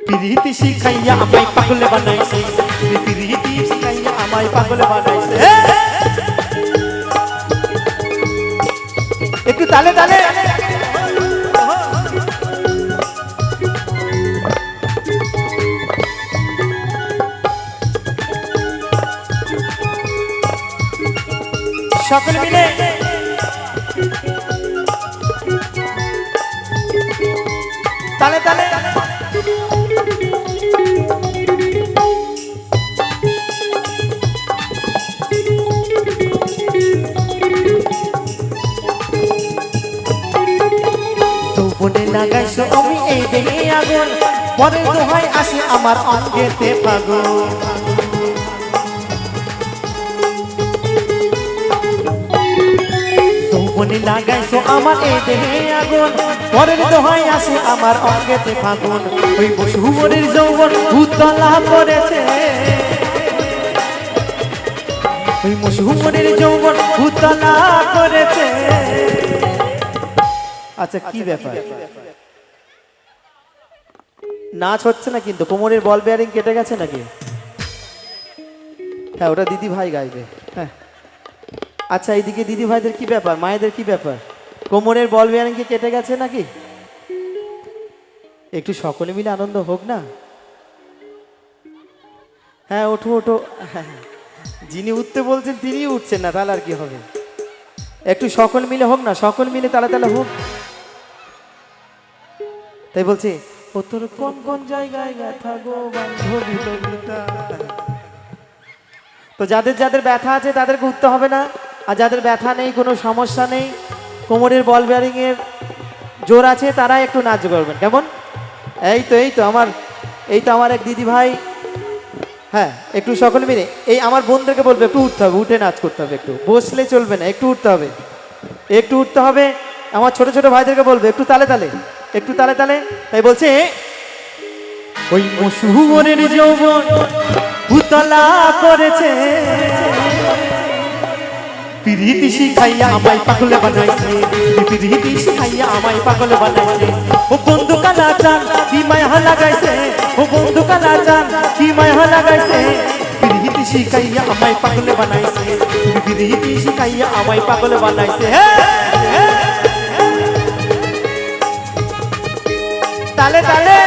প্রীতি শিখাইয়া আমায় পাগল বানাইছে প্রীতি শিখাইয়া আমায় পাগল বানাইছে একটু তালে তালে সকলে মিলে তালে তালে যৌবনে লাগাইছো আমি এই দেহে আগুন পরে দোহাই আসে আমার অঙ্গেতে ফাগুন যৌবনে লাগাইছো আমার এই দেহে আগুন পরে দোহাই আসে আমার অঙ্গেতে ফাগুন ওই বসুমনের যৌবন উতলা করেছে ওই বসুমনের যৌবন উতলা করেছে আচ্ছা কি ব্যাপার নাচ হচ্ছে না কিন্তু কোমরের বল বেয়ারিং কেটে গেছে নাকি হ্যাঁ ওটা দিদি ভাই গাইবে হ্যাঁ আচ্ছা এইদিকে দিদি ভাইদের কি ব্যাপার মায়েদের কি ব্যাপার কোমরের বল বেয়ারিং কি কেটে গেছে নাকি একটু সকলে মিলে আনন্দ হোক না হ্যাঁ ওঠো ওঠো যিনি উঠতে বলছেন তিনি উঠছেন না তাহলে আর কি হবে একটু সকল মিলে হোক না সকল মিলে তালে তালে হোক তাই বলছি ও তোর কোন কোন জায়গায় ব্যথা গো বান্ধবী ললিতা তো যাদের যাদের ব্যথা আছে তাদেরকে উঠতে হবে না আর যাদের ব্যথা নেই কোনো সমস্যা নেই কোমরের বল বেয়ারিং এর জোর আছে তারা একটু নাচ করবেন কেমন এই তো আমার এক দিদি ভাই হ্যাঁ একটু সকলে মিলে এই আমার বোনদেরকে বলবে একটু উঠতে হবে উঠে নাচ করতে হবে একটু বসলে চলবে না একটু উঠতে হবে আমার ছোট ছোট ভাইদেরকে বলবে একটু তালে তালে তাই বলছে ওই মশুমনের যৌবন উতলা করেছে প্রীতি শিখাইয়া আমায় পাগল বানাইছে প্রীতি শিখাইয়া আমায় পাগল বানাইছে ও বন্ধু কালা চান কি মায়া লাগাইছে ও বন্ধু কালা চান কি মায়া লাগাইছে প্রীতি শিখাইয়া আমায় পাগল বানাইছে প্রীতি শিখাইয়া আমায় পাগল বানাইছে তালে তালে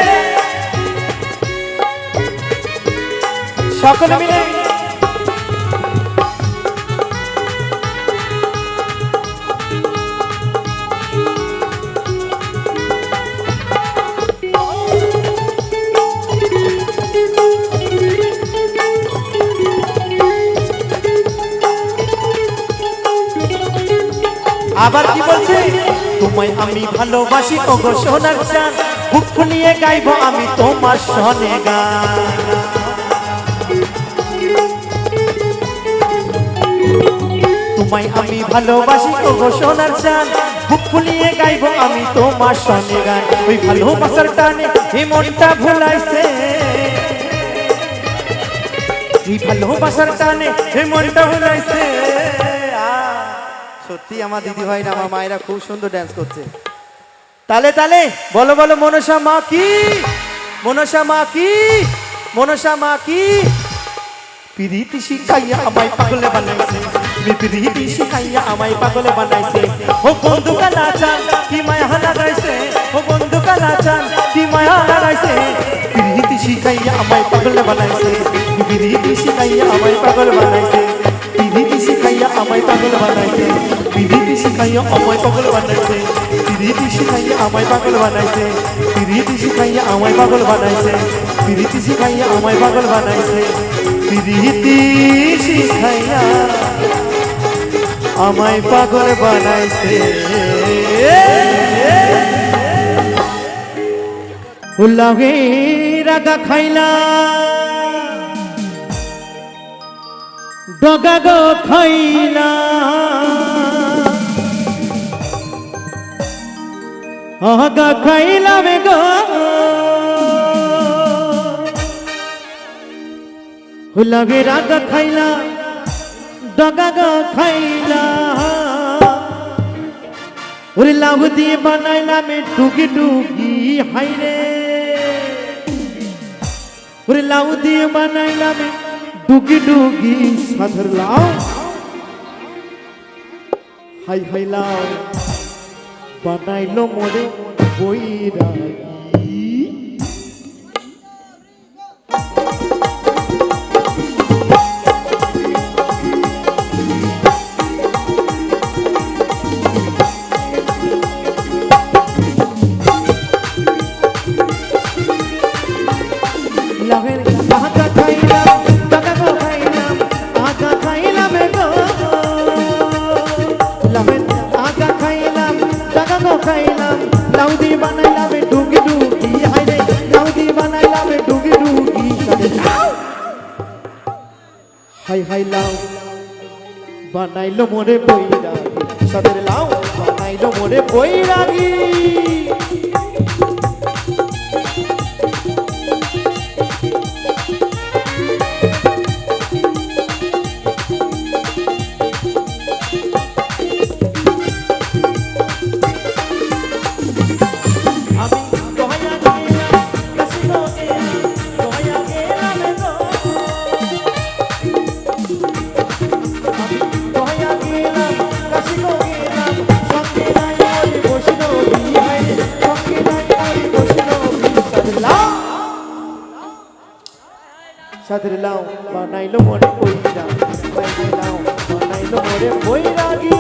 সকলে মিলে আবার কি বলছে তোমায় আমি ভালোবাসি ওগো সোনার চাঁদ বুক ফুলিয়ে গাইবো আমি তোমার সনে গান তোমায় আমি ভালোবাসি ওগো সোনার চাঁদ বুক ফুলিয়ে গাইবো আমি তোমার সনে গান ওই ভালোবাসার টানে এই মনটা ভুলাইছে এই ভালোবাসার টানে এই মনটা ভুলাইছে সত্যি আমার দিদি ভাই না আমার মায়েরা খুব সুন্দর ড্যান্স করছে তালে তালে বলো বলো মনসা মা কি প্রীতি শিখাইয়া আমায় পাগল বানাইছে প্রীতি শিখাইয়া আমায় পাগল বানাইছে ও বন্ধু কালা চান কি মায়া লাগাইছে ও বন্ধু কালা চান কি মায়া লাগাইছে প্রীতি শিখাইয়া আমায় পাগল বানাইছে প্রীতি শিখাইয়া আমায় পাগল বানাইছে প্রীতি শিখাইয়া আমায় পাগল বানাইছে প্রীতি শিখাইয়া আমায় পাগল বানাইছে প্রীতি শিখাইয়া আমায় পাগল বানাইছে প্রীতি শিখাইয়া আমায় পাগল বানাইছে প্রীতি শিখাইয়া আমায় পাগল বানাইছে প্রীতি শিখাইয়া আমায় পাগল বানাইছে উল্লাহে রাগা খাইলা ডগা গো খাইলা আগা খাইলাম গো হুলাগের আগা খাইলা ডগা গো খাইলা ওরে লাউ দিয়ে বানাইলাম ডুগি ডুগি হাইরে ওরে লাউ দিয়ে বানাইলাম ডুগি ডুগি সাধর লাউ হাই হাই লাউ বানাইলো মোরে বৈরাগী লাভের আগা খাইলাম টাকা গো খাইলাম আগা খাইলাম গো লাভের আগা খাইলাম টাকা গো খাইলাম লাউ দিয়ে বানাইলাম ডুগি ডুগি হাইরে লাউ দিয়ে বানাইলাম ডুগি ডুগি হাই হাই লাউ বানাইলো মোরে বৈরাগী সাদের লাউ বানাইলো মোরে বৈরাগী সাদের লাউ বানাইলো মোরে বৈরাগী লাউ বানাইলো মোরে বৈরাগী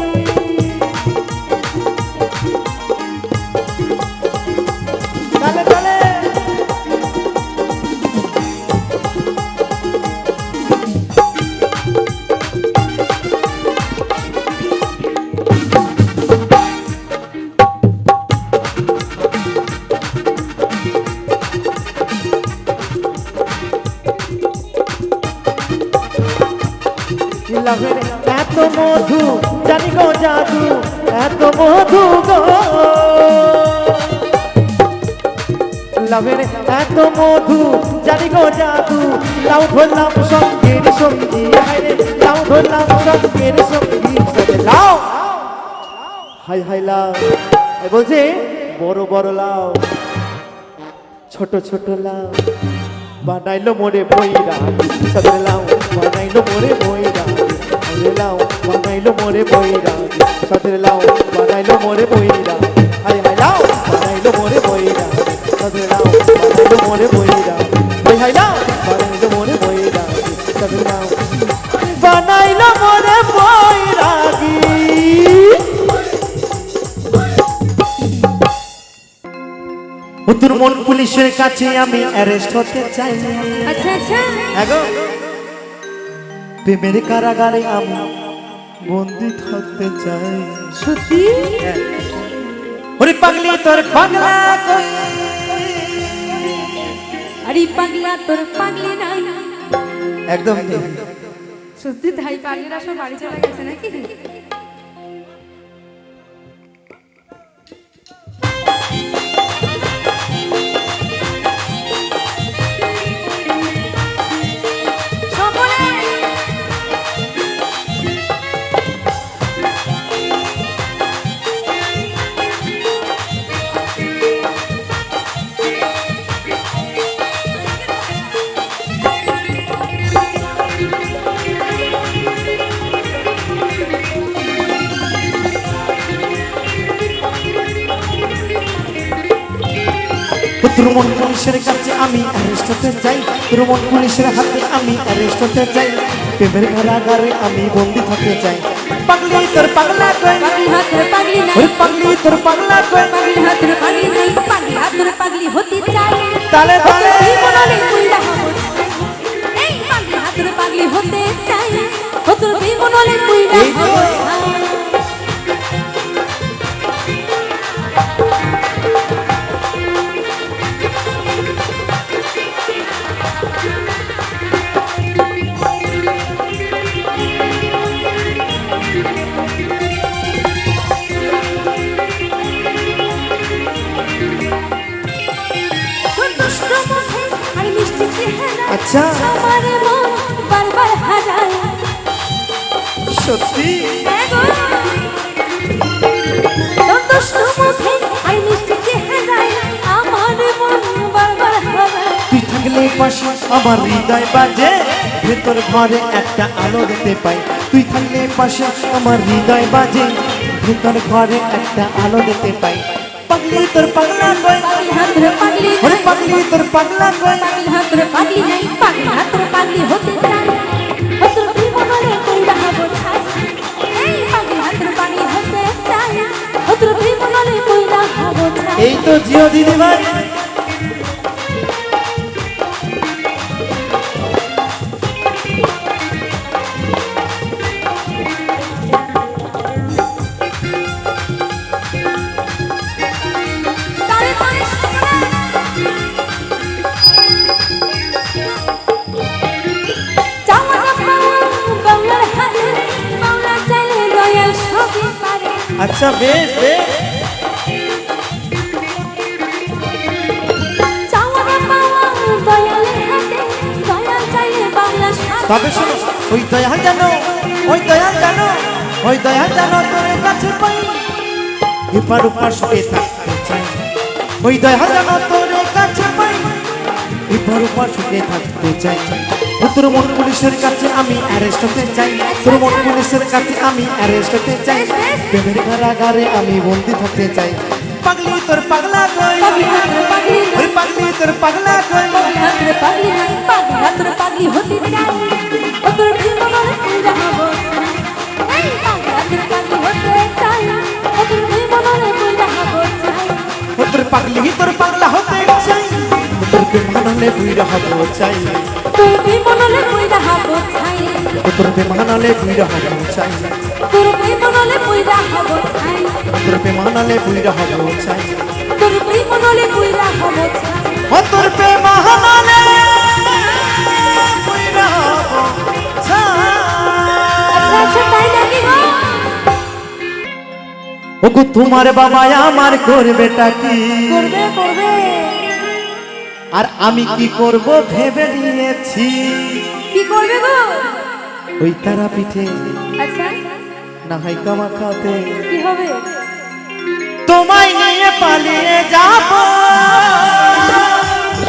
চলে চলে লাভের এত মধু জানি গো জাদু এত মধু গো লাভের এত মধু জানি গো জাদু লাউ ধরলাম সঙ্গের সঙ্গী হাইরে লাউ ধরলাম সঙ্গের সঙ্গী লাউ হাই হাই লাউ বলছে বড় বড় লাউ ছোট ছোট লাউ বানাইলো মোরে বৈরাগী সাদের লাউ বানাইলো মোরে বৈরাগী লাউ বানাইলো মোরে বৈরাগী সাদের লাউ বানাইলো মোরে বৈরাগী হাই হাই লাউ বানাইলো মোরে বৈরাগী সাদের লাউ বানাইলো মোরে বৈরাগী হাই হাই লাউ বানাইলো মোরে বৈরাগী সাদের লাউ বানাইলো মোরে বৈরাগী উত্তরমন পুলিশের কাছে আমি অ্যারেস্ট হতে চাই আচ্ছা আচ্ছা এগো প্রেমের কারাগারে আমি বন্দি থাকতে চাই সত্যি ওরে পাগলি তোর পাগলা কই আরে পাগলা তোর পাগলি নাই একদম সত্যি তাই পাগলিরা সব বাড়ি চলে গেছে নাকি উত্তরমন পুলিশের কাছে আমি অ্যারেস্ট হতে চাই উত্তরমন পুলিশের হাতে আমি অ্যারেস্ট হতে চাই প্রেমের কারাগারে আমি বন্দি থাকতে চাই পাগলি তোর পাগলা কই পাগলি হাত তোর পাগলি নাই ওরে পাগলি তোর পাগলা কই পাগলি হাত তোর পাগলি নাই পাগলি হাত তোর পাগলি হতে চাই তালে তালে তুই মনলে কইলা হবো এই পাগলি হাত তোর পাগলি হতে চাই ও তোর তুই মনলে কইলা হবো সত্যি হ্যাঁ গো। তোর দুষ্টু মুখে আর মিষ্টি চেহারায় আমার মন বারবার হারায়। তুই থাকলে পাশে আমার হৃদয় বাজে, ভেতর ঘরে একটা আলো দেখতে পাই। তুই থাকলে পাশে আমার হৃদয় বাজে, ভেতর ঘরে একটা আলো দেখতে পাই। পাগলি তোর পাগলা কই, পাগলি হাতরে পাগলি ওরে নাই, পাগলি তোর পাগলা কই। পাগলি হাতরে পাগলি নাই, পাগলি হাতরে পাগলি হতে চাই। ও তোর প্রেমনলে কইরা হব ছাই। এই পাগলি হাতরে পাগলি হতে চাই। ও তোর প্রেমনলে কইরা হব ছাই। এই তো জিও দিদি ভাই। তারে তারে শোনা। চাওয়া না পাওয়া বাংলার হাতে, বাংলা চাইলে দয়াল সবই পারে। আচ্ছা বেশ বেশ। চাওয়া না পাওয়া দয়ালের হাতে, দয়াল চাইলে বাংলা সবই তবে শোনো, ওই দয়াল জানো, ওই দয়াল জানো, ওই দয়াল জানো তোর কাছে পাই। এপার ওপার শুয়ে থাকতে চাই। ওই দয়াল জানো তোর কাছে পাই। এপার ওপার শুয়ে থাকতে চাই। ও তোর মন পুলিশের কাছে আমি অ্যারেস্ট হতে চাই। তোর মন পুলিশের কাছে আমি অ্যারেস্ট হতে চাই। প্রেমের কারাগারে আমি বন্দি থাকতে চাই। পাগলি তোর পাগলা কই, পাগলি হাতরে পাগলি নাই, ওই পাগলি তোর পাগলা কই। পাগলি হাতরে পাগলি নাই, পাগলি হাতরে পাগলি হতে চাই। ও তোর প্রেমনলে কইরা হব ছাই। এই পাগলি হাতরে পাগলি হতে চাই। ও তোর প্রেমনলে কইরা হব ছাই। ও তোর পাগলি তোর পাগলা হতে চাই। ও তোর বেমানালে বুইরা হব চাই। তোর প্রেমনলে কইরা হব ছাই। ও তোর বেমানালে বুইরা হব চাই। তোর প্রেমনলে কইরা হব ছাই। ও তোর বেমানালে বুইরা হব চাই। তোর প্রেমনলে কইরা হব ছাই। ও তোর বেমানালে বুইরা হব চাই। আচ্ছা আচ্ছা তাই নাকি গো? ওগো তোমার বাবা আমার করবেটা কি, করবে করবে। আর আমি কি করব ভেবে নিয়েছি। কি করবে গো? ওই তারা পিঠে আচ্ছা না হয় কামা খাতে কি হবে? তোমায় নিয়ে পালিয়ে যাব।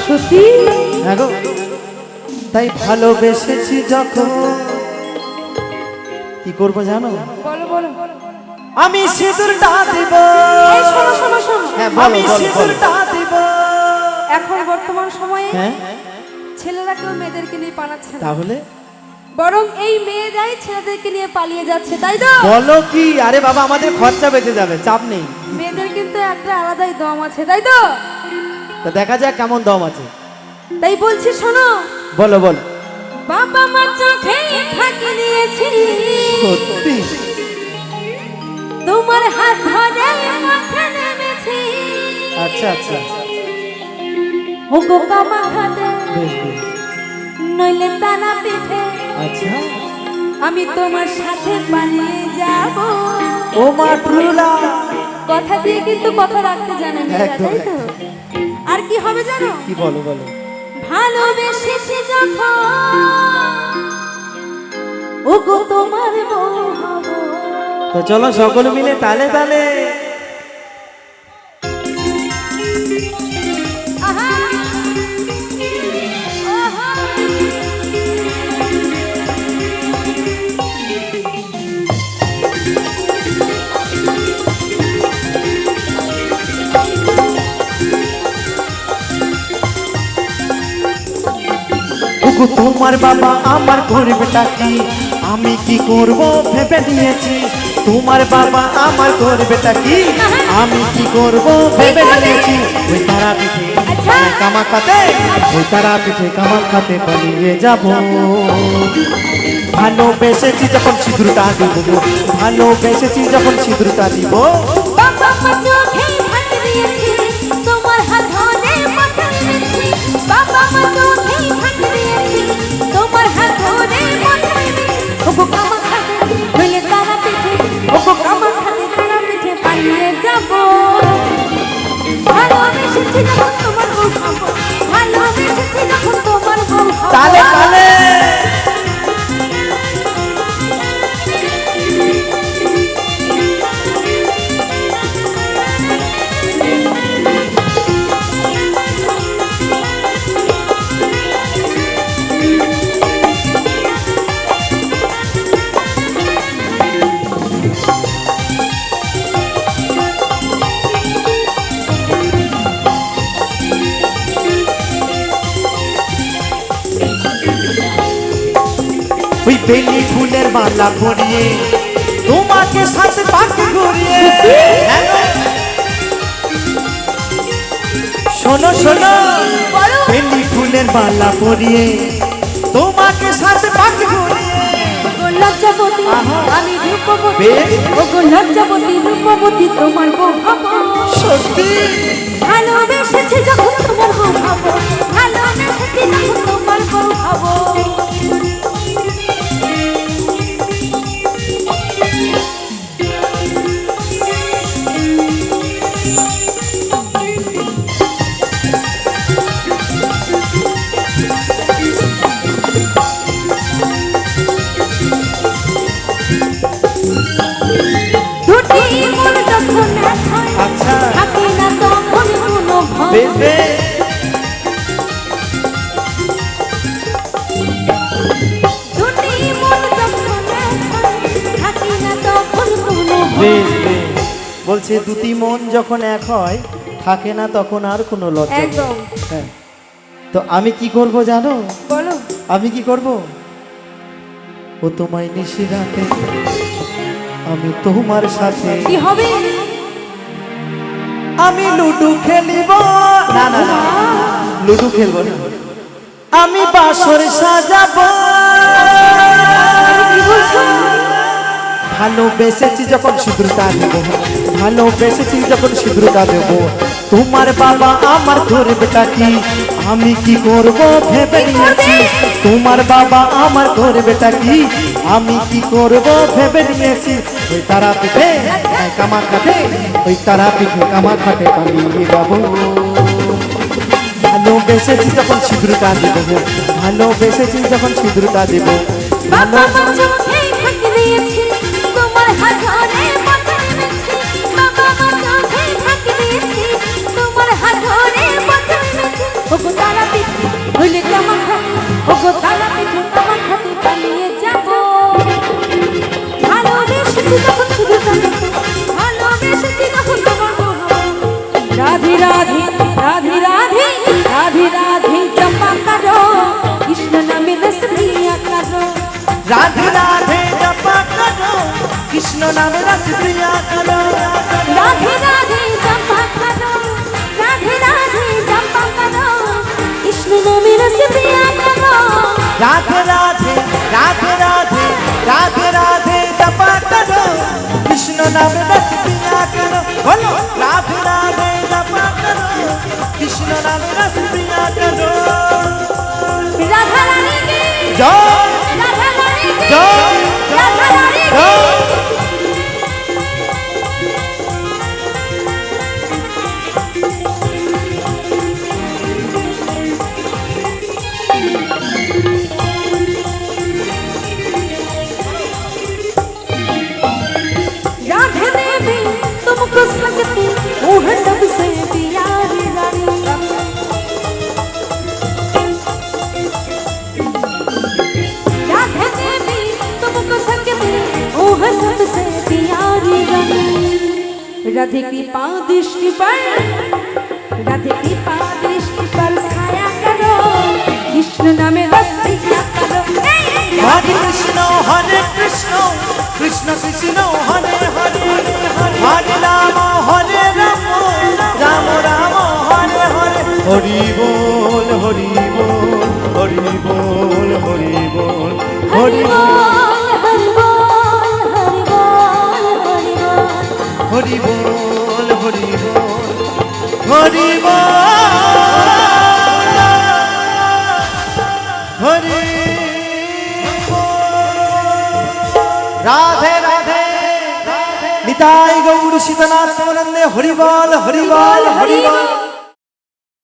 সত্যি? হ্যাঁ গো, তাই ভালোবেসেছি যখন কি করব জানো? বলো বলো। আমি সিঁদুরটা দিব। এই শোনো শোনো শোনো। হ্যাঁ বলো আমি বলো বলো। সিঁদুরটা দিব। এখন বর্তমান সময়ে হ্যাঁ ছেলেরা কেউ মেয়েদেরকে নিয়ে পালাচ্ছে না, তাহলে বরং এই মেয়েরাই ছেলেদেরকে নিয়ে পালিয়ে যাচ্ছে, তাই তো? বলো কি? আরে বাবা আমাদের খরচা বেঁচে যাবে, চাপ নেই। মেয়েদের কিন্তু একটা আলাদাই দম আছে, তাই তো? তা দেখা যাক কেমন দম আছে। তাই বলছি শোনো। বলো বলো। বাবা মা চোখে ফাঁকি দিয়েছি, সত্যি? তোমার হাত ধরে মাথা নেমেছি। আচ্ছা আচ্ছা ও গো কামা খাতে বেশ বেশ। নইলে তারা পিঠে, আচ্ছা আমি তোমার সাথে পালিয়ে যাব। ও মা ট্রুলা। কথা দিয়ে কিন্তু কথা রাখতে জানে মেয়েরা, একদম, তাই তো? আর কি হবে জানো? কি বলো বলো। ভালোবেসেছি যখন ও গো তোমার বউ হব। তো চলো সকলে মিলে তালে তালে। আহা, আহা। ওগো তোমার বাবা আমার করবেটা কি, আমি কি করব ভেবে নিয়েছি। তোমার বাবা আমার করবেটা কি, আমি কি করব ভেবে নিয়েছি। ওই তারা পিঠে আচ্ছা। কামা খাতে, ওই তারা পিঠে কামা খাতে পালিয়ে যাব। ভালোবেসেছি যখন সিঁদুরটা দিব, ভালোবেসেছি যখন সিঁদুরটা দিব। বাবা মা চোখে ফাঁকি দিয়েছি, তোমার হাত ধরে মাথা নেমেছি। বাবা মা চোখে ফাঁকি দিয়েছি, তোমার হাত ধরে মাথা নেমেছি। ও গো কামা খাতে নইলে তারা পিঠে, ও গো কামা খাতে তারা পিঠে পালিয়ে যাব। ভালোবেসেছি যখন তোমার বউ হব, ভালোবেসেছি যখন তোমার বউ হব। তালে তালে। ওই বেলি ফুলের মালা পরিয়ে তোমাকে সাথে পাকে ঘুরিয়ে শোনো শোনো বলো। বেলি ফুলের মালা পরিয়ে তোমাকে সাথে পাকে ঘুরিয়ে ওগো লজ্জাবতী আহা। আমি রূপবতী বেশ। ওগো লজ্জাবতী রূপবতী তোমার বউ হবো সত্যি ভালোবেসেছি যখন তোমার বউ হবো ভালোবেসেছি যখন তোমার বউ হবো দুটি মন যখন এক হয় আচ্ছা থাকে না তখন কোনো ভয় বেশ বেশ দুটি মন যখন এক হয় থাকে না তখন কোনো ভয় বেশ বেশ বলছে দুটি মন যখন এক হয় থাকে না তখন আর কোনো লজ্জা নেই। একদম হ্যাঁ তো আমি কি করব জানো বলো আমি কি করব ও তোমায় নিশি রাতে আমি তোমার সাথে কি হবে আমি লুডু খেলিব না না না লুডু খেলবো না আমি বাসর সাজাবো কি বলছো ভালোবেসেছি যখন সিঁদুরটা দেব ভালোবেসেছি যখন সিঁদুরটা দেব তোমার বাবা আমার করবেটা কি আমি কি করব ভেবে নিয়েছি তোমার বাবা আমার করবেটা কি আমি কি করব ভেবে নিয়েছি ওই তারা পিঠে কামা খাটে ওই তারা পিঠে কামা খাটে পালিয়ে যাবো ভালোবেসেছি যখন সিঁদুরটা দেব ভালোবেসেছি যখন সিঁদুরটা দেব বাবা মা চোখে ফাঁকি দিয়েছে তোমার হাত ধরে পথে নেমেছি বাবা মা চোখে ফাঁকি দিয়েছে তোমার হাত ধরে পথে নেমেছি ওগো তারা পিঠে হইলে কামা খাতে ওগো তারা পিঠে কামা খাতে পালিয়ে যাব ভালোবেসেছি যখন শুধু তাকে ভালোবেসেছি যখন তোমার বউ হবো। রাধে রাধে রাধে রাধে রাধে রাধে চম্পা কারো কৃষ্ণ নামে রস প্রিয়া কারো রাধে রাধে জপা করো কৃষ্ণ নামে রস প্রিয়া করো রাধে রাধে চম্পা কারো রাধে রাধে চম্পা কারো কৃষ্ণ নামে রস প্রিয়া কারো রাধে রাধে রাধে রাধে রাধে রাধে জপা করো কৃষ্ণ নামে রস প্রিয়া করো বলো রাধে রাধে জপা করো কৃষ্ণ নামে রস প্রিয়া করো রাধা রানী কি জয় রাধা রানী কি জয় রাধা রানী কি জয় राधे देवी तुमको सकती वो है सबसे प्यारी रानी राधे देवी तुमको सकती वो है सबसे प्यारी रानी राधे की पाँव दृष्टि पर राधे की पाँव दृष्टि पर छाया करो कृष्ण नामे रस पिया करो হরে কৃষ্ণ কৃষ্ণ কৃষ্ণ হরে হরে হরে রাম রাম রাম হরে হরে হরি বল হরি বল হরি বল হরি বল হরি हरि बोल हरि बोल हरि बोल हरि बोल হরি বল হরি বল হরি রাধে রাধে নিতাই গৌর সীতানাথ নন্দে হরি বল হরি বল হরি বল